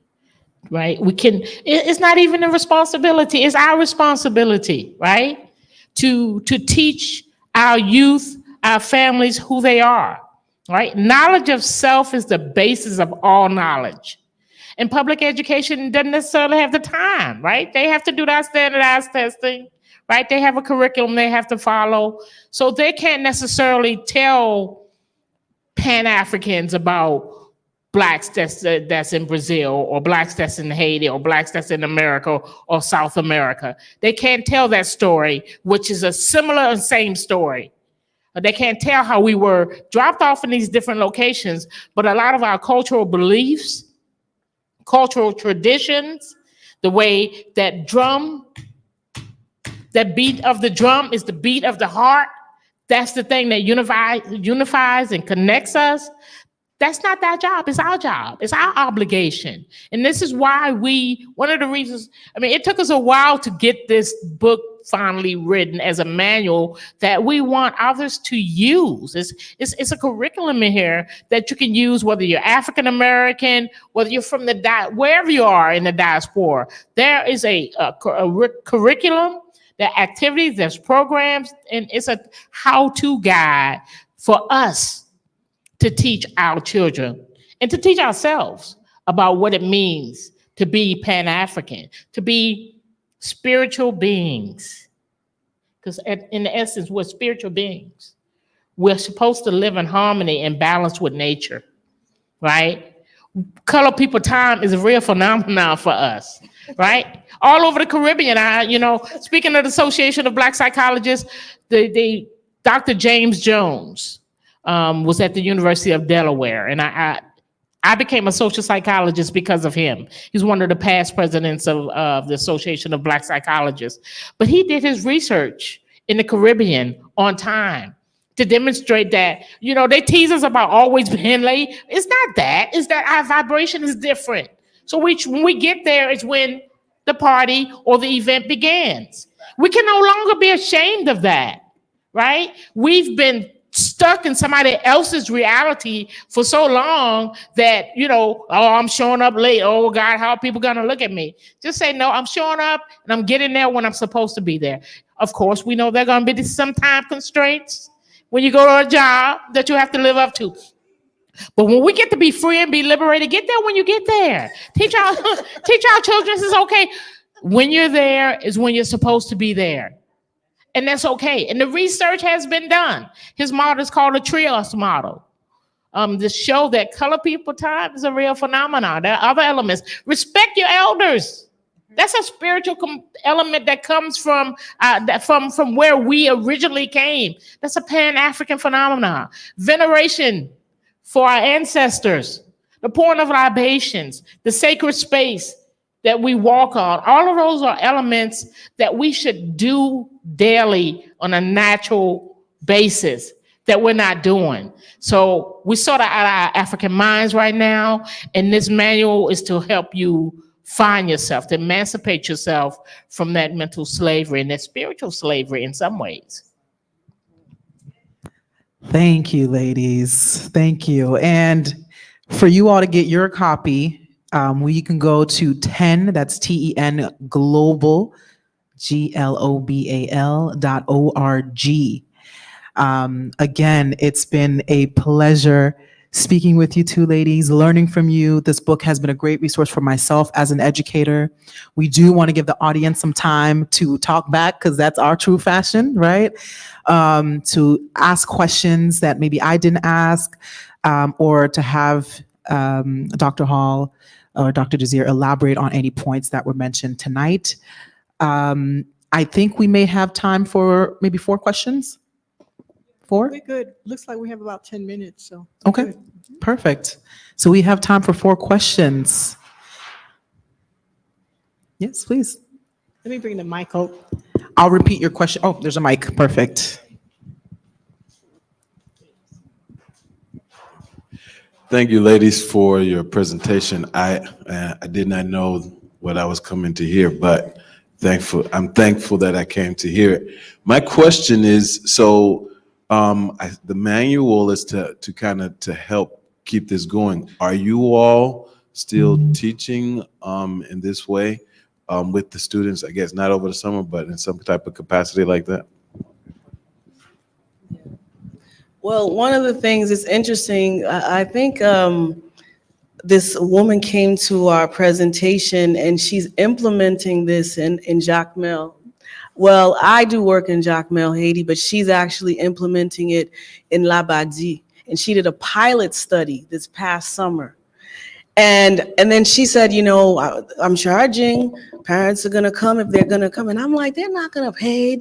right? It's not even a responsibility, it's our responsibility, right? To teach our youth, our families, who they are, right? Knowledge of self is the basis of all knowledge. And public education doesn't necessarily have the time, right? They have to do that standardized testing, right? They have a curriculum they have to follow. So they can't necessarily tell Pan-Africans about Blacks that's in Brazil, or Blacks that's in Haiti, or Blacks that's in America or South America. They can't tell that story, which is a similar and same story. They can't tell how we were dropped off in these different locations, but a lot of our cultural beliefs, cultural traditions, the way that beat of the drum is the beat of the heart, that's the thing that unifies and connects us. That's not their job. It's our job. It's our obligation. And this is why one of the reasons, I mean, it took us a while to get this book finally written as a manual that we want others to use. It's a curriculum in here that you can use, whether you're African American, whether you're from wherever you are in the diaspora. There is a curriculum, there are activities, there's programs, and it's a how-to guide for us to teach our children and to teach ourselves about what it means to be Pan-African, to be spiritual beings. Because in essence, we're spiritual beings. We're supposed to live in harmony and balance with nature, right? Color people time is a real phenomenon for us, right? All over the Caribbean, speaking of the Association of Black Psychologists, the Dr. James Jones, was at the University of Delaware, and I became a social psychologist because of him. He's one of the past presidents of the Association of Black Psychologists. But he did his research in the Caribbean on time to demonstrate that, they tease us about always being late. It's not that. It's that our vibration is different. So when we get there, it's when the party or the event begins. We can no longer be ashamed of that, right? We've been stuck in somebody else's reality for so long that, I'm showing up late. Oh God, how are people gonna look at me? Just say, no, I'm showing up and I'm getting there when I'm supposed to be there. Of course, we know there are gonna be some time constraints when you go to a job that you have to live up to. But when we get to be free and be liberated, get there when you get there. Teach our children it's okay. When you're there is when you're supposed to be there. And that's okay. And the research has been done. His model is called a trios model. To show that color people time is a real phenomenon. There are other elements. Respect your elders. That's a spiritual element that comes from where we originally came. That's a Pan-African phenomenon. Veneration for our ancestors, the pouring of libations, the sacred space that we walk on. All of those are elements that we should do daily on a natural basis that we're not doing. So we sort of out our African minds right now, and this manual is to help you find yourself, to emancipate yourself from that mental slavery and that spiritual slavery in some ways. Thank you, ladies. Thank you. And for you all to get your copy, you can go to 10, that's TEN Global, global.org. Again, it's been a pleasure speaking with you two ladies, learning from you. This book has been a great resource for myself as an educator. We do want to give the audience some time to talk back because that's our true fashion, right? To ask questions that maybe I didn't ask, or to have Dr. Hall or Dr. Desir elaborate on any points that were mentioned tonight. I think we may have time for maybe 4 questions. 4? We're good. Looks like we have about 10 minutes, so. Okay, good. perfect. So we have time for 4 questions. Yes, please. Let me bring the mic out. I'll repeat your question. Oh, there's a mic. Perfect. Thank you, ladies, for your presentation. I did not know what I was coming to hear, but I'm thankful that I came to hear it. My question is, so the manual is to kind of to help keep this going. Are you all still teaching in this way with the students? I guess not over the summer, but in some type of capacity like that. Well, one of the things that's interesting, I think this woman came to our presentation and she's implementing this in Jacmel. Well, I do work in Jacmel, Haiti, but she's actually implementing it in Labadie. And she did a pilot study this past summer. And then she said, I'm charging, parents are gonna come if they're gonna come. And I'm like, they're not gonna pay.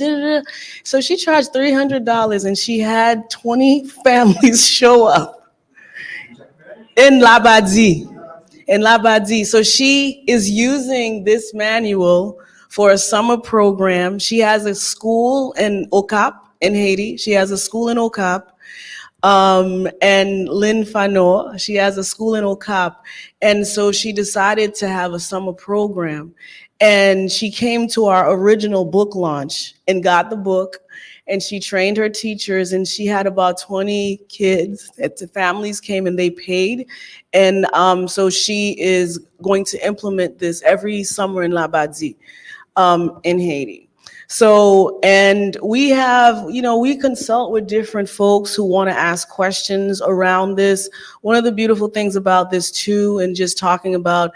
So she charged $300 and she had 20 families show up in Labadie. So she is using this manual for a summer program. She has a school in Okap in Haiti. She has a school in Okap. And Lynn Fano, she has a school in Okap. And so she decided to have a summer program. And she came to our original book launch and got the book. And she trained her teachers, and she had about 20 kids. The families came and they paid. And so she is going to implement this every summer in Labadzi, in Haiti. So, and we have, we consult with different folks who want to ask questions around this. One of the beautiful things about this too, and just talking about,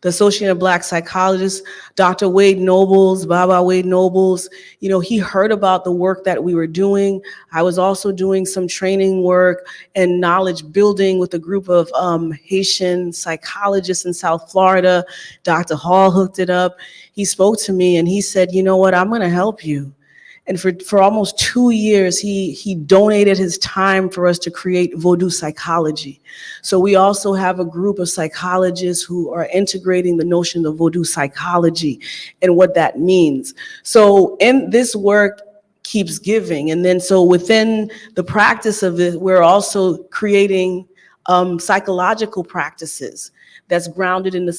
the Association of Black Psychologists, Dr. Wade Nobles, Baba Wade Nobles, he heard about the work that we were doing. I was also doing some training work and knowledge building with a group of Haitian psychologists in South Florida. Dr. Hall hooked it up. He spoke to me and he said, you know what, I'm gonna help you. And for almost 2 years, he donated his time for us to create Vodou Psychology. So we also have a group of psychologists who are integrating the notion of Vodou Psychology and what that means. So in this work keeps giving. And then so within the practice of it, we're also creating psychological practices that's grounded in the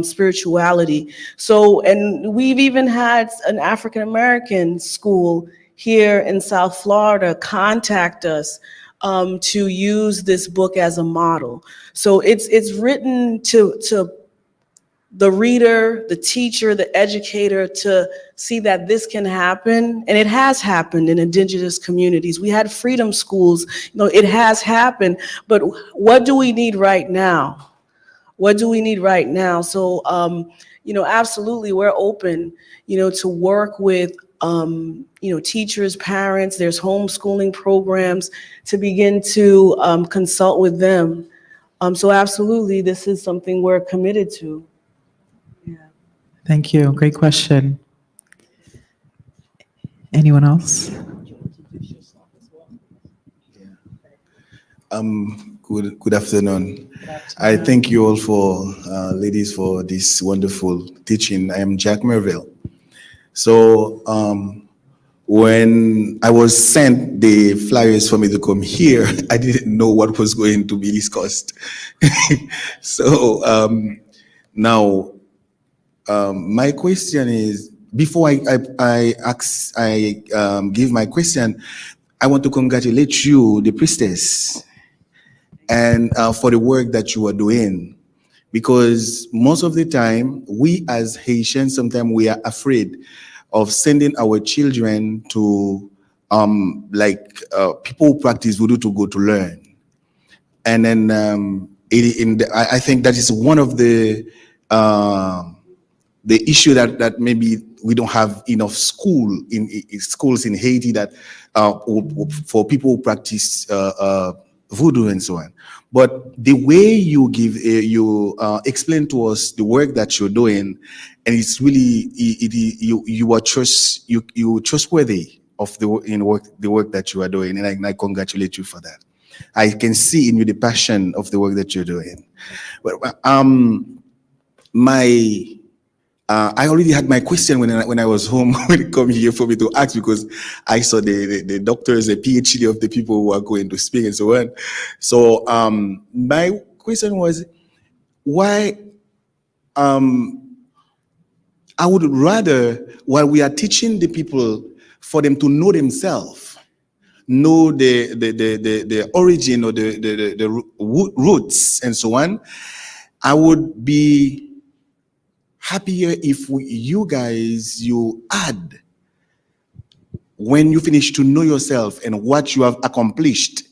spirituality. So, and we've even had an African-American school here in South Florida contact us to use this book as a model. So it's written to the reader, the teacher, the educator to see that this can happen. And it has happened in indigenous communities. We had freedom schools, it has happened, but what do we need right now? What do we need right now? So, absolutely, we're open, to work with, teachers, parents. There's homeschooling programs to begin to consult with them. So absolutely, this is something we're committed to. Yeah. Thank you. Great question. Anyone else? Good afternoon. I thank you all ladies, for this wonderful teaching. I am Jack Merville. So when I was sent the flyers for me to come here, I didn't know what was going to be discussed. So now my question is, before I give my question, I want to congratulate you, the priestess, and for the work that you are doing, because most of the time we as Haitians, sometimes we are afraid of sending our children to people who practice voodoo to go to learn. And then I think that is one of the issue that maybe we don't have enough schools in Haiti that for people who practice voodoo and so on. But the way you explain to us the work that you're doing, and it's really you are trustworthy of the work that you are doing, and I congratulate you for that. I can see in you the passion of the work that you're doing. But I already had my question when I was home when it come here for me to ask, because I saw the doctors, the PhD of the people who are going to speak and so on. So my question was, why I would rather, while we are teaching the people, for them to know themselves, know the origin or the roots and so on, I would be happier if you add, when you finish to know yourself and what you have accomplished,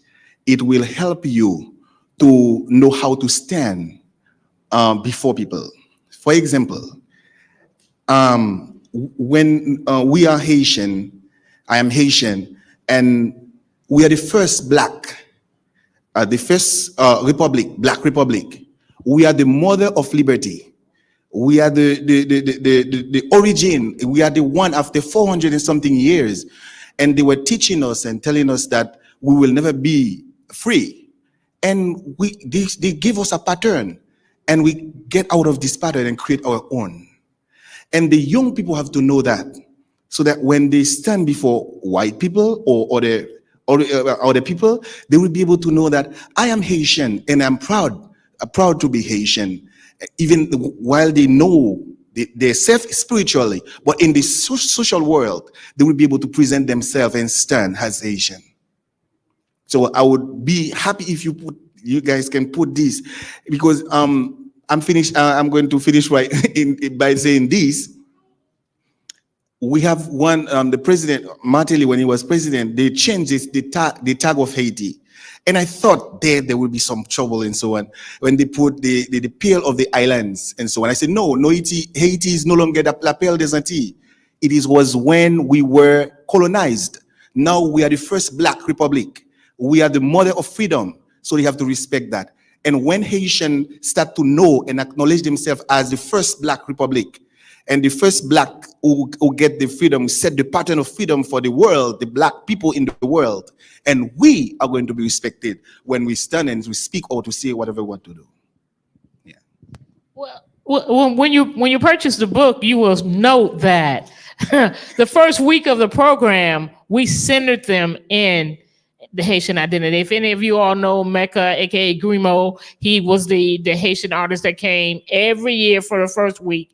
it will help you to know how to stand before people. For example, when we are Haitian, I am Haitian, and we are the first black republic. We are the mother of liberty. We are the origin. We are the one after 400 and something years. And they were teaching us and telling us that we will never be free. And they give us a pattern, and we get out of this pattern and create our own. And the young people have to know that so that when they stand before white people or other people, they will be able to know that I am Haitian and I'm proud to be Haitian, even while they know they're safe spiritually, but in the social world, they will be able to present themselves and stand as Haitian. So I would be happy if you guys can put this, because I'm finished. I'm going to finish by saying this. We have one, the president, Martelly, when he was president, they changed the tag of Haiti. And I thought there would be some trouble and so on when they put the Pale of the Islands and so on. I said, no, Haiti is no longer la Pale des Antilles. It was when we were colonized. Now we are the first Black republic. We are the mother of freedom. So they have to respect that. And when Haitians start to know and acknowledge themselves as the first Black republic, and the first Black who get the freedom, set the pattern of freedom for the world, the Black people in the world. And we are going to be respected when we stand and we speak or to say whatever we want to do. Yeah. Well, when you purchase the book, you will note that the first week of the program, we centered them in the Haitian identity. If any of you all know Mecca, aka Grimo, he was the Haitian artist that came every year for the first week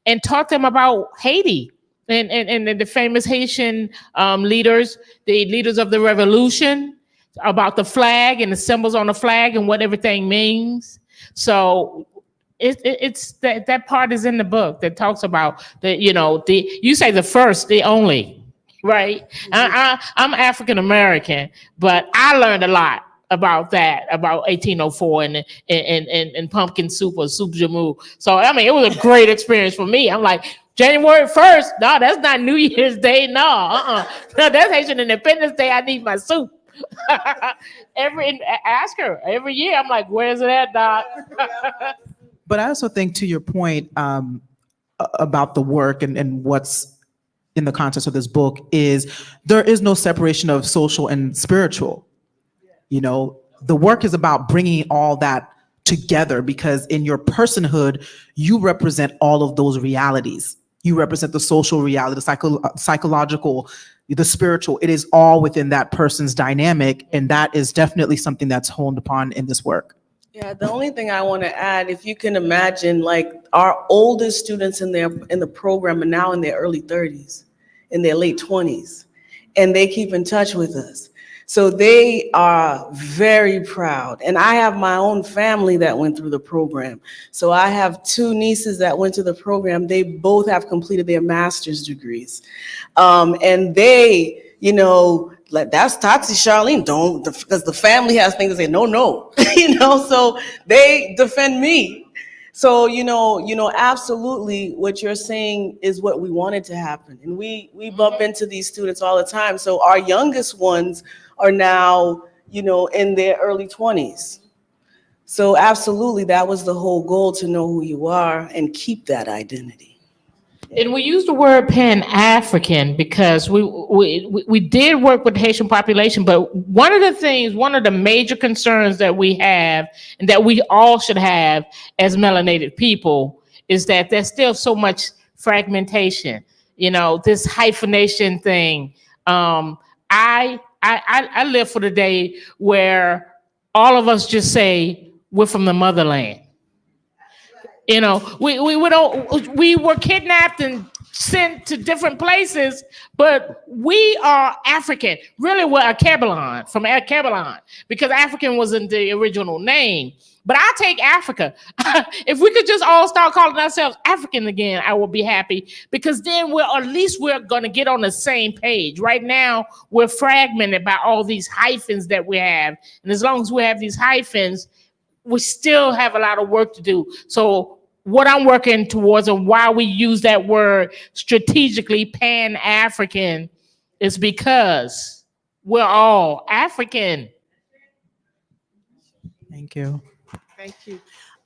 and taught them about Haiti and the famous Haitian leaders, the leaders of the revolution, about the flag and the symbols on the flag and what everything means. So it's that part is in the book that talks about you say the first, the only, right? I'm African American, but I learned a lot about that, about 1804 and pumpkin soup or soup jamu. So I mean, it was a great experience for me. I'm like, January 1st, no, that's not New Year's Day, no, that's Haitian Independence Day. I need my soup. Ask her every year. I'm like, where's it at, Doc? But I also think, to your point about the work and what's in the context of this book, is there is no separation of social and spiritual. You know, the work is about bringing all that together, because in your personhood, you represent all of those realities. You represent the social reality, the psychological, the spiritual. It is all within that person's dynamic, and that is definitely something that's honed upon in this work. Yeah, the only thing I want to add, if you can imagine, like our oldest students in the program are now in their early 30s, in their late 20s, and they keep in touch with us. So they are very proud. And I have my own family that went through the program. So I have two nieces that went to the program. They both have completed their master's degrees. And they, like that's Tati, Charlene, don't, because the family has things to say, no, so they defend me. So, absolutely what you're saying is what we wanted to happen. And we bump into these students all the time. So our youngest ones are now, in their early 20s. So absolutely, that was the whole goal, to know who you are and keep that identity. And we use the word Pan-African because we did work with the Haitian population, but one of the major concerns that we have, and that we all should have as melanated people, is that there's still so much fragmentation. This hyphenation thing. I live for the day where all of us just say we're from the motherland. We were kidnapped and sent to different places, but we are African. Really, we're Akebelon, from Akebelon, because African wasn't the original name. But I take Africa. If we could just all start calling ourselves African again, I will be happy, because then we're going to get on the same page. Right now, we're fragmented by all these hyphens that we have. And as long as we have these hyphens, we still have a lot of work to do. So what I'm working towards, and why we use that word strategically, Pan-African, is because we're all African. Thank you. Thank you.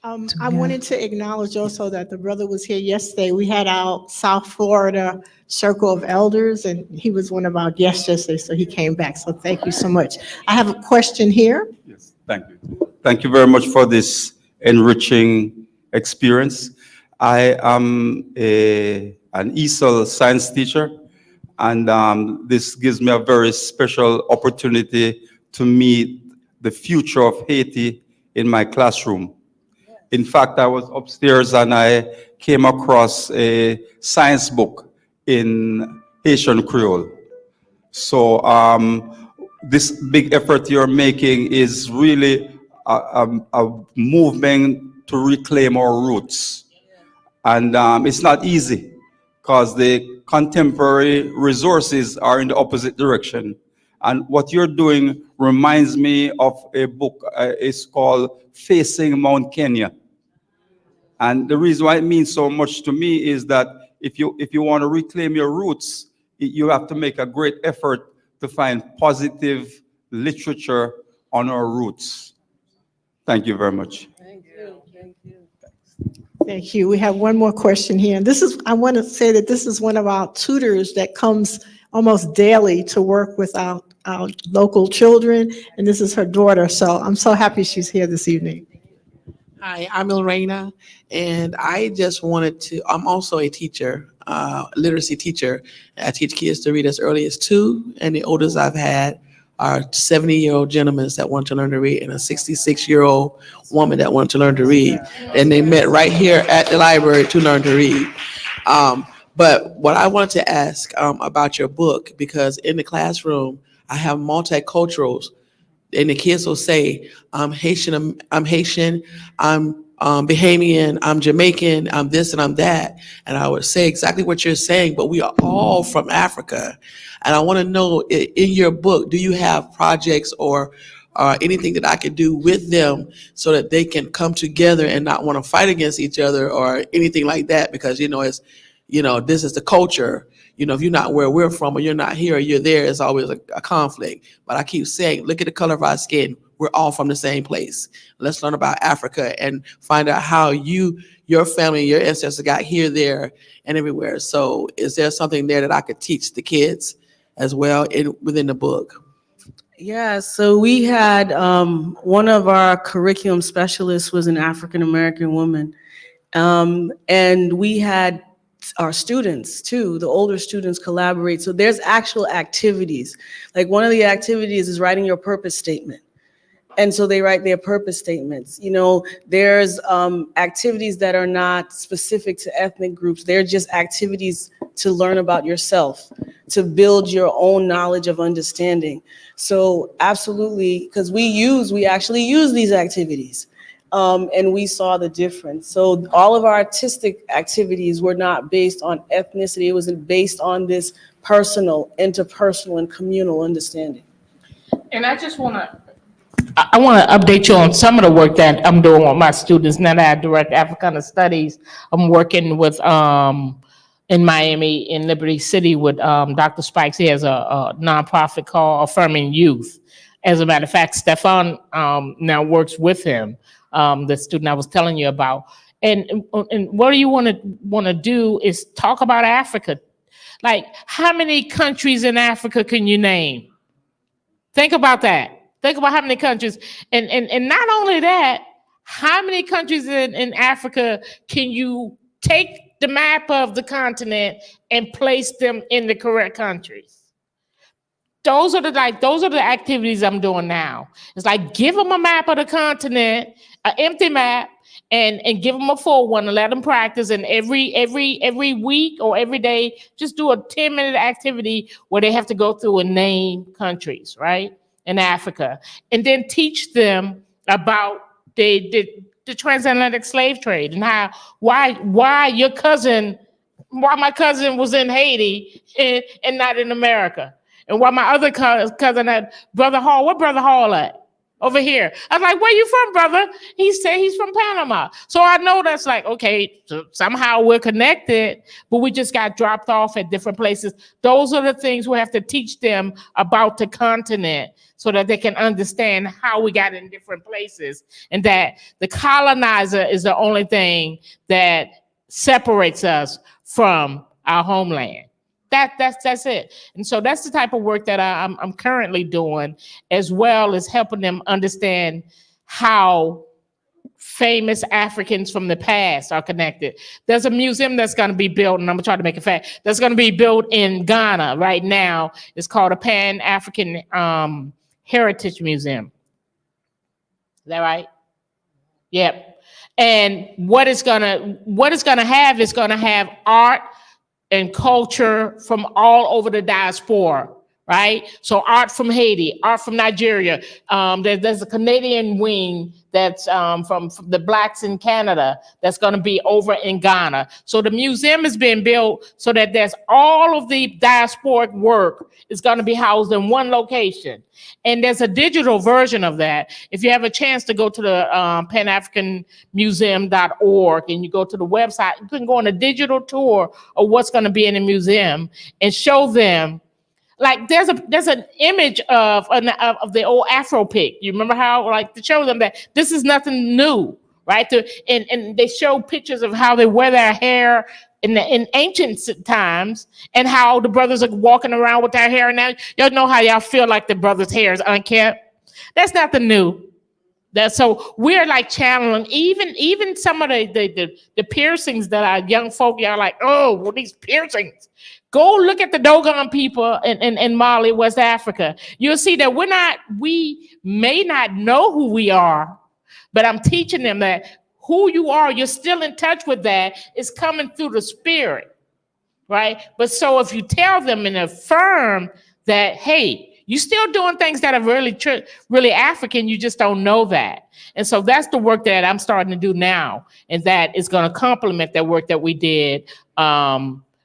I wanted to acknowledge also that the brother was here yesterday. We had our South Florida Circle of Elders, and he was one of our guests yesterday, so he came back. So thank you so much. I have a question here. Yes, thank you. Thank you very much for this enriching experience. I am an ESOL science teacher. And this gives me a very special opportunity to meet the future of Haiti in my classroom. In fact, I was upstairs and I came across a science book in Haitian Creole. So this big effort you're making is really a movement to reclaim our roots. And it's not easy because the contemporary resources are in the opposite direction. And what you're doing reminds me of a book. It's called Facing Mount Kenya. And the reason why it means so much to me is that if you want to reclaim your roots, you have to make a great effort to find positive literature on our roots. Thank you very much. Thank you. Thank you. Thank you. We have one more question here. And I want to say that this is one of our tutors that comes almost daily to work with our local children. And this is her daughter. So I'm so happy she's here this evening. Hi, I'm Lorena, and I just wanted to, I'm also a teacher, literacy teacher. I teach kids to read as early as 2, and the oldest I've had are 70-year-old gentlemen that want to learn to read and a 66-year-old woman that wanted to learn to read. And they met right here at the library to learn to read. But what I wanted to ask about your book, because in the classroom, I have multiculturals, and the kids will say, I'm Haitian, I'm Bahamian, I'm Jamaican, I'm this and I'm that. And I would say exactly what you're saying, but we are all from Africa. And I want to know, in your book, do you have projects or anything that I could do with them so that they can come together and not want to fight against each other or anything like that? Because, it's, this is the culture. If you're not where we're from or you're not here or you're there, it's always a conflict. But I keep saying, look at the color of our skin. We're all from the same place. Let's learn about Africa and find out how your family, your ancestors got here, there, and everywhere. So is there something there that I could teach the kids as well within the book? Yeah, so we had one of our curriculum specialists was an African-American woman. And we had our students too, the older students collaborate. So there's actual activities. Like one of the activities is writing your purpose statement. And so they write their purpose statements. There's activities that are not specific to ethnic groups. They're just activities to learn about yourself, to build your own knowledge of understanding. So absolutely, because we actually use these activities. And we saw the difference. So all of our artistic activities were not based on ethnicity. It was based on this personal, interpersonal, and communal understanding. And I want to update you on some of the work that I'm doing with my students. Now that I direct Africana Studies, I'm working with in Miami, in Liberty City, with Dr. Spikes. He has a nonprofit called Affirming Youth. As a matter of fact, Stefan now works with him, the student I was telling you about. And what do you want to do is talk about Africa. Like, how many countries in Africa can you name? Think about that. Think about how many countries. And not only that, how many countries in Africa can you take the map of the continent and place them in the correct countries? Those are the activities I'm doing now. It's like, give them a map of the continent, an empty map, and give them a full one and let them practice. And every week or every day, just do a 10-minute activity where they have to go through and name countries, right, in Africa, and then teach them about the transatlantic slave trade and why my cousin was in Haiti and not in America. And while my other cousin had Brother Hall, where Brother Hall at? Over here. I was like, where you from, brother? He said he's from Panama. So I know that's like, okay, so somehow we're connected, but we just got dropped off at different places. Those are the things we have to teach them about the continent so that they can understand how we got in different places and that the colonizer is the only thing that separates us from our homeland. That's it. And so that's the type of work that I'm currently doing, as well as helping them understand how famous Africans from the past are connected. There's a museum that's going to be built, and I'm going to try to make it fast. That's going to be built in Ghana right now. It's called a Pan-African Heritage Museum. Is that right? Yep. And what it's gonna have is gonna have art and culture from all over the diaspora, right? So art from Haiti, art from Nigeria. There's a Canadian wing that's from the Blacks in Canada that's going to be over in Ghana. So the museum is being built so that there's all of the diasporic work is going to be housed in one location. And there's a digital version of that. If you have a chance to go to the panafricanmuseum.org and you go to the website, you can go on a digital tour of what's going to be in the museum and show them. Like there's an image of the old Afro pick. You remember how, like, to show them that this is nothing new, right? And they show pictures of how they wear their hair in ancient times and how the brothers are walking around with their hair. Now y'all know how y'all feel like the brothers' hair is unkempt. That's nothing new. So we're like channeling even some of the piercings that our young folk, y'all like, oh, well, these piercings. Go look at the Dogon people in Mali, West Africa. You'll see that we may not know who we are, but I'm teaching them that who you are, you're still in touch with that. It's coming through the spirit, right? But so if you tell them and affirm that, hey, you're still doing things that are really African, you just don't know that. And so that's the work that I'm starting to do now. And that is going to complement that work that we did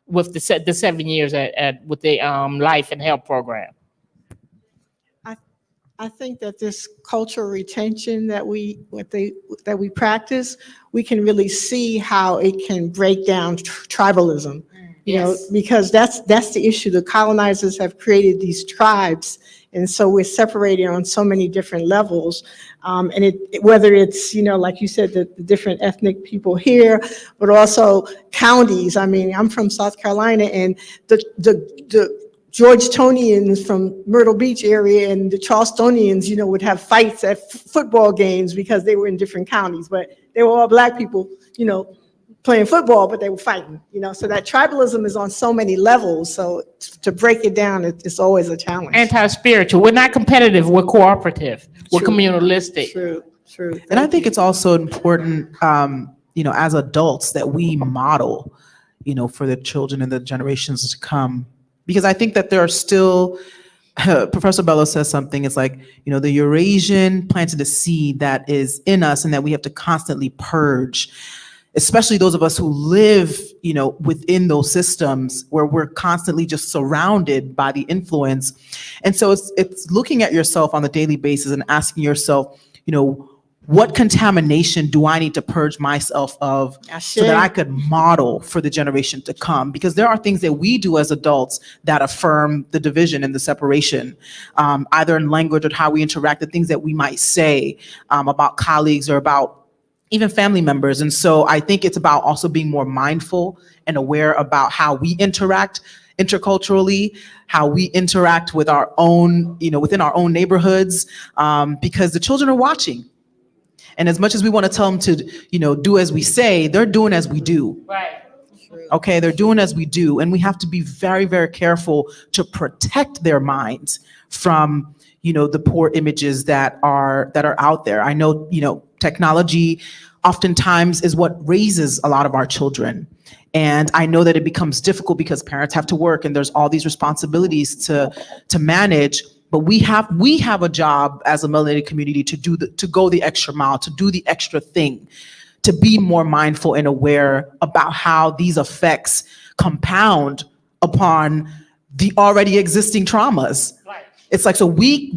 with the 7 years with the Life and Health program. I think that this cultural retention that we practice, we can really see how it can break down tribalism. You know, because that's the issue. The colonizers have created these tribes, and so we're separated on so many different levels. And whether it's, you know, like you said, the different ethnic people here, but also counties. I mean, I'm from South Carolina, and the Georgetonians from Myrtle Beach area and the Charlestonians, you know, would have fights at football games because they were in different counties, but they were all Black people, you know, playing football, but they were fighting, you know, so that tribalism is on so many levels. So to break it down, it's always a challenge. Anti-spiritual. We're not competitive. We're cooperative. We're communalistic. True. And I think it's also important, you know, as adults that we model, you know, for the children and the generations to come. Because I think that there are still, Professor Bello says something, it's like, you know, the Eurasian planted a seed that is in us and that we have to constantly purge, especially those of us who live, you know, within those systems where we're constantly just surrounded by the influence. And so it's looking at yourself on a daily basis and asking yourself, you know, what contamination do I need to purge myself of so that I could model for the generation to come? Because there are things that we do as adults that affirm the division and the separation, either in language or how we interact, the things that we might say about colleagues or about even family members. And so I think it's about also being more mindful and aware about how we interact interculturally, how we interact with our own, you know, within our own neighborhoods, because the children are watching. And as much as we want to tell them to, you know, do as we say, they're doing as we do. Right. Okay, they're doing as we do. And we have to be very, very careful to protect their minds from, you know, the poor images that are out there. I know, you know, technology oftentimes is what raises a lot of our children. And I know that it becomes difficult because parents have to work and there's all these responsibilities to manage. But we have a job as a melanated community to go the extra mile, to do the extra thing, to be more mindful and aware about how these effects compound upon the already existing traumas. Right. It's like, so we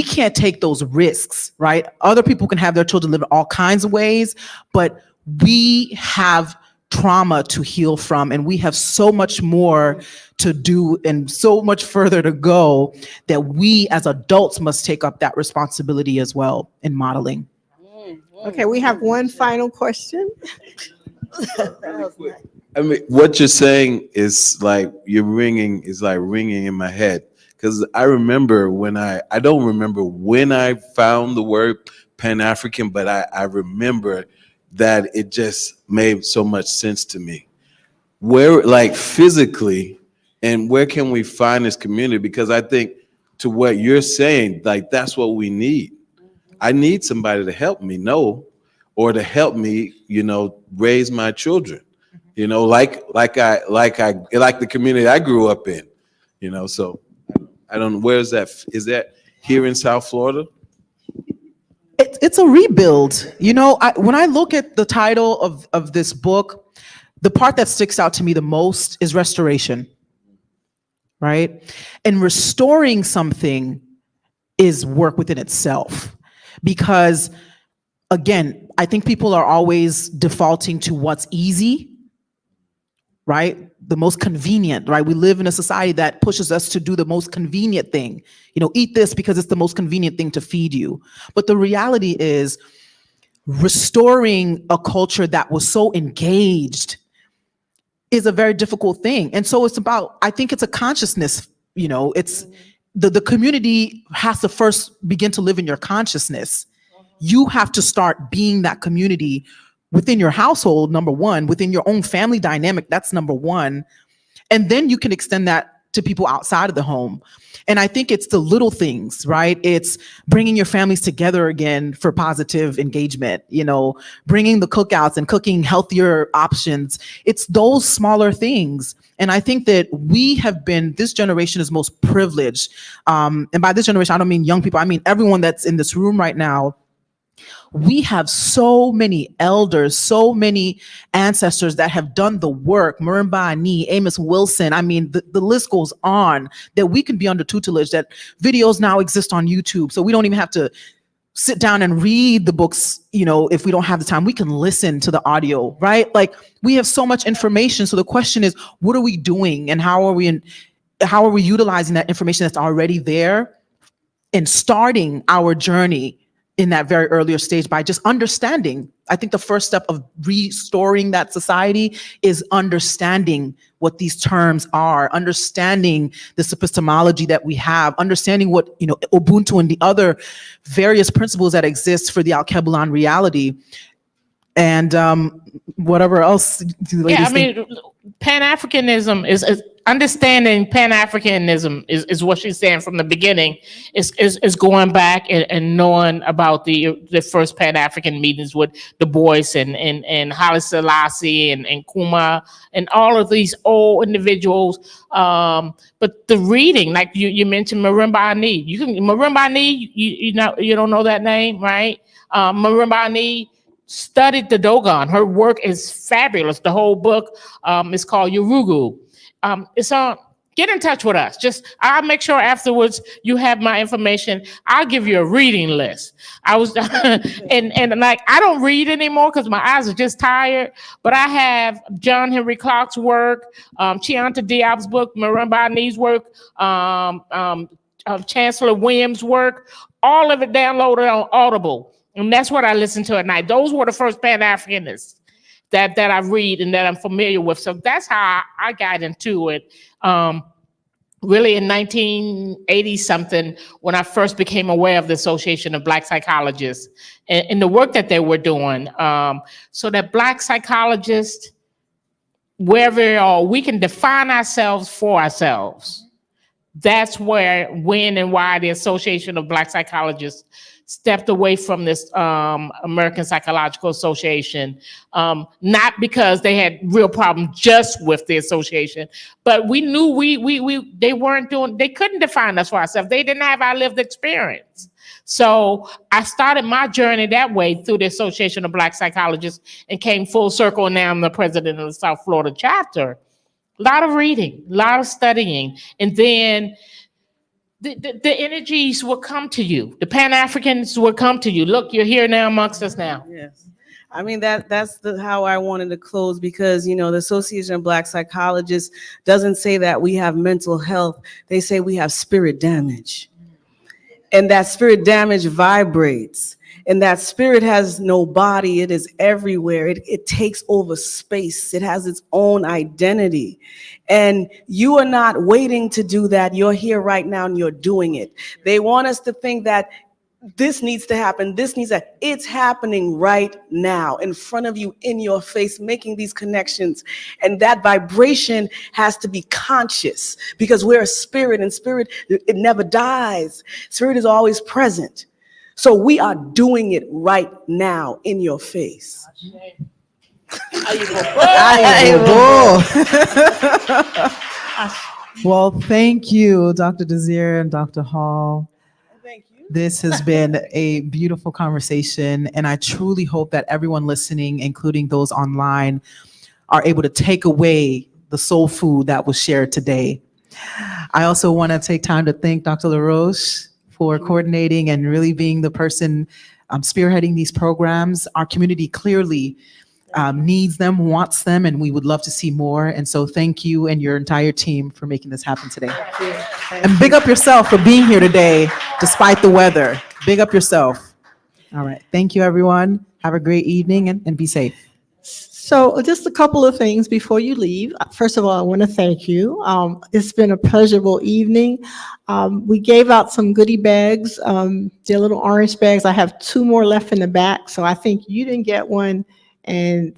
can't take those risks, right? Other people can have their children live in all kinds of ways, but we have trauma to heal from, and we have so much more to do and so much further to go that we as adults must take up that responsibility as well in modeling. Okay, we have one final question. I mean, what you're saying is like ringing in my head. Because I remember I don't remember when I found the word, Pan-African, but I remember that it just made so much sense to me. Where, like physically, and where can we find this community? Because I think to what you're saying, like that's what we need. I need somebody to help me know, or to help me, raise my children. Like the community I grew up in. So I don't know, where is that? Is that here in South Florida? It's a rebuild. When I look at the title of this book, the part that sticks out to me the most is restoration, right? And restoring something is work within itself. Because, again, I think people are always defaulting to what's easy, right? The most convenient, right? We live in a society that pushes us to do the most convenient thing. Eat this because it's the most convenient thing to feed you. But the reality is, restoring a culture that was so engaged is a very difficult thing. And so I think it's a consciousness, it's the community has to first begin to live in your consciousness. You have to start being that community within your household, number one, within your own family dynamic, that's number one. And then you can extend that to people outside of the home. And I think it's the little things, right? It's bringing your families together again for positive engagement, bringing the cookouts and cooking healthier options. It's those smaller things. And I think that this generation is most privileged. And by this generation, I don't mean young people. I mean everyone that's in this room right now. We have so many elders, so many ancestors that have done the work. Marimba Ani, Amos Wilson. I mean, the list goes on, that we can be under tutelage, that videos now exist on YouTube. So we don't even have to sit down and read the books, if we don't have the time. We can listen to the audio, right? Like, we have so much information. So the question is, what are we doing, and how are we utilizing that information that's already there and starting our journey in that very earlier stage by just understanding. I think the first step of restoring that society is understanding what these terms are, understanding this epistemology that we have, understanding what, Ubuntu and the other various principles that exist for the Al-Kebulan reality. And whatever else. Yeah, I mean, Pan-Africanism is understanding. Pan-Africanism is what she's saying from the beginning. Is going back and knowing about the first Pan-African meetings with Du Bois and Haile Selassie and Kuma and all of these old individuals. But the reading, like you mentioned, Marimba Ani. Marimba Ani. You don't know that name, right? Marimba Ani studied the Dogon. Her work is fabulous. The whole book is called Yurugu. It's on. Get in touch with us. I'll make sure afterwards you have my information. I'll give you a reading list. I was and like, I don't read anymore because my eyes are just tired. But I have John Henry Clark's work, Chianta Diop's book, Marimba Ani's work, Chancellor Williams' work. All of it downloaded on Audible. And that's what I listen to at night. Those were the first Pan-Africanists that I read and that I'm familiar with. So that's how I got into it. Really in 1980 something, when I first became aware of the Association of Black Psychologists and the work that they were doing. So that Black psychologists, wherever they are, we can define ourselves for ourselves. That's when and why the Association of Black Psychologists stepped away from this American Psychological Association, not because they had real problems just with the association, but we knew they couldn't define us for ourselves. They didn't have our lived experience. So I started my journey that way through the Association of Black Psychologists and came full circle. Now I'm the president of the South Florida chapter. A lot of reading, a lot of studying, and then the energies will come to you. The Pan-Africans will come to you. Look, you're here now amongst us now. Yes. I mean, that's how I wanted to close, because, the Association of Black Psychologists doesn't say that we have mental health. They say we have spirit damage. And that spirit damage vibrates. And that spirit has no body. It is everywhere. It takes over space. It has its own identity. And you are not waiting to do that. You're here right now and you're doing it. They want us to think that this needs to happen, this needs to, it's happening right now in front of you, in your face, making these connections. And that vibration has to be conscious because we're a spirit, and spirit, it never dies. Spirit is always present. So we are doing it right now in your face. Well, thank you, Dr. Desir and Dr. Hall. Thank you. This has been a beautiful conversation, and I truly hope that everyone listening, including those online, are able to take away the soul food that was shared today. I also want to take time to thank Dr. LaRoche for coordinating and really being the person spearheading these programs. Our community clearly needs them, wants them, and we would love to see more. And so thank you and your entire team for making this happen today. And big up yourself for being here today, despite the weather. Big up yourself. All right. Thank you, everyone. Have a great evening and be safe. So just a couple of things before you leave. First of all, I want to thank you. It's been a pleasurable evening. We gave out some goodie bags, they're little orange bags. I have 2 more left in the back, so I think you didn't get one, and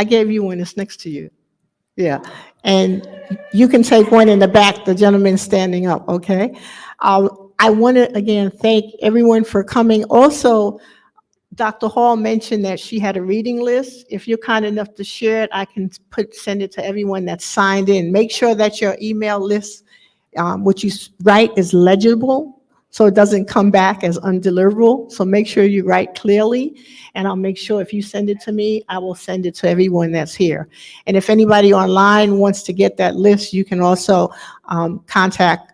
I gave you one. It's next to you. Yeah, and you can take one in the back, the gentleman standing up, okay? I want to, again, thank everyone for coming. Also, Dr. Hall mentioned that she had a reading list. If you're kind enough to share it, I can send it to everyone that's signed in. Make sure that your email list, what you write is legible, so it doesn't come back as undeliverable. So make sure you write clearly, and I'll make sure if you send it to me, I will send it to everyone that's here. And if anybody online wants to get that list, you can also contact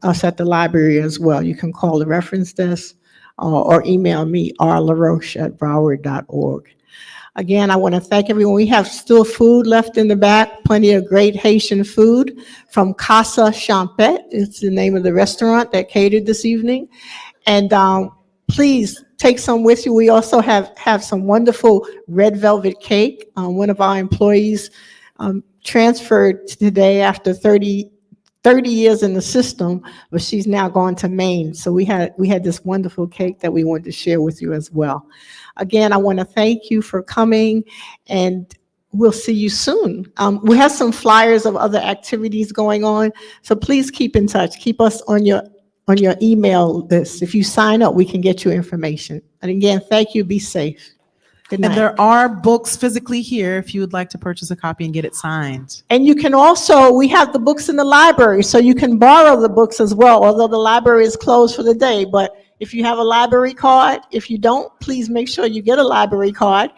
us at the library as well. You can call the reference desk or email me, rlaroche@broward.org. Again, I want to thank everyone. We have still food left in the back, plenty of great Haitian food from Casa Champette. It's the name of the restaurant that catered this evening. And please take some with you. We also have some wonderful red velvet cake. One of our employees transferred today after 30 years in the system, but she's now gone to Maine. So we had this wonderful cake that we wanted to share with you as well. Again, I want to thank you for coming, and we'll see you soon. We have some flyers of other activities going on, so please keep in touch. Keep us on your email list. If you sign up, we can get you information. And again, thank you. Be safe. Good night. And there are books physically here if you would like to purchase a copy and get it signed. And you can also, we have the books in the library, so you can borrow the books as well, although the library is closed for the day. But if you have a library card, if you don't, please make sure you get a library card.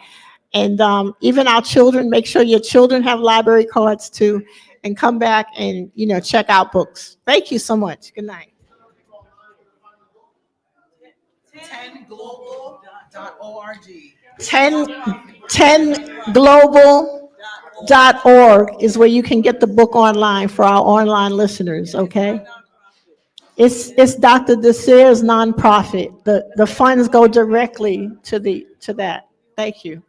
And even our children, make sure your children have library cards too, and come back and, check out books. Thank you so much. Good night. 10global.org. 10global.org is where you can get the book online for our online listeners, okay? It's Dr. Desir's nonprofit. The funds go directly to that. Thank you.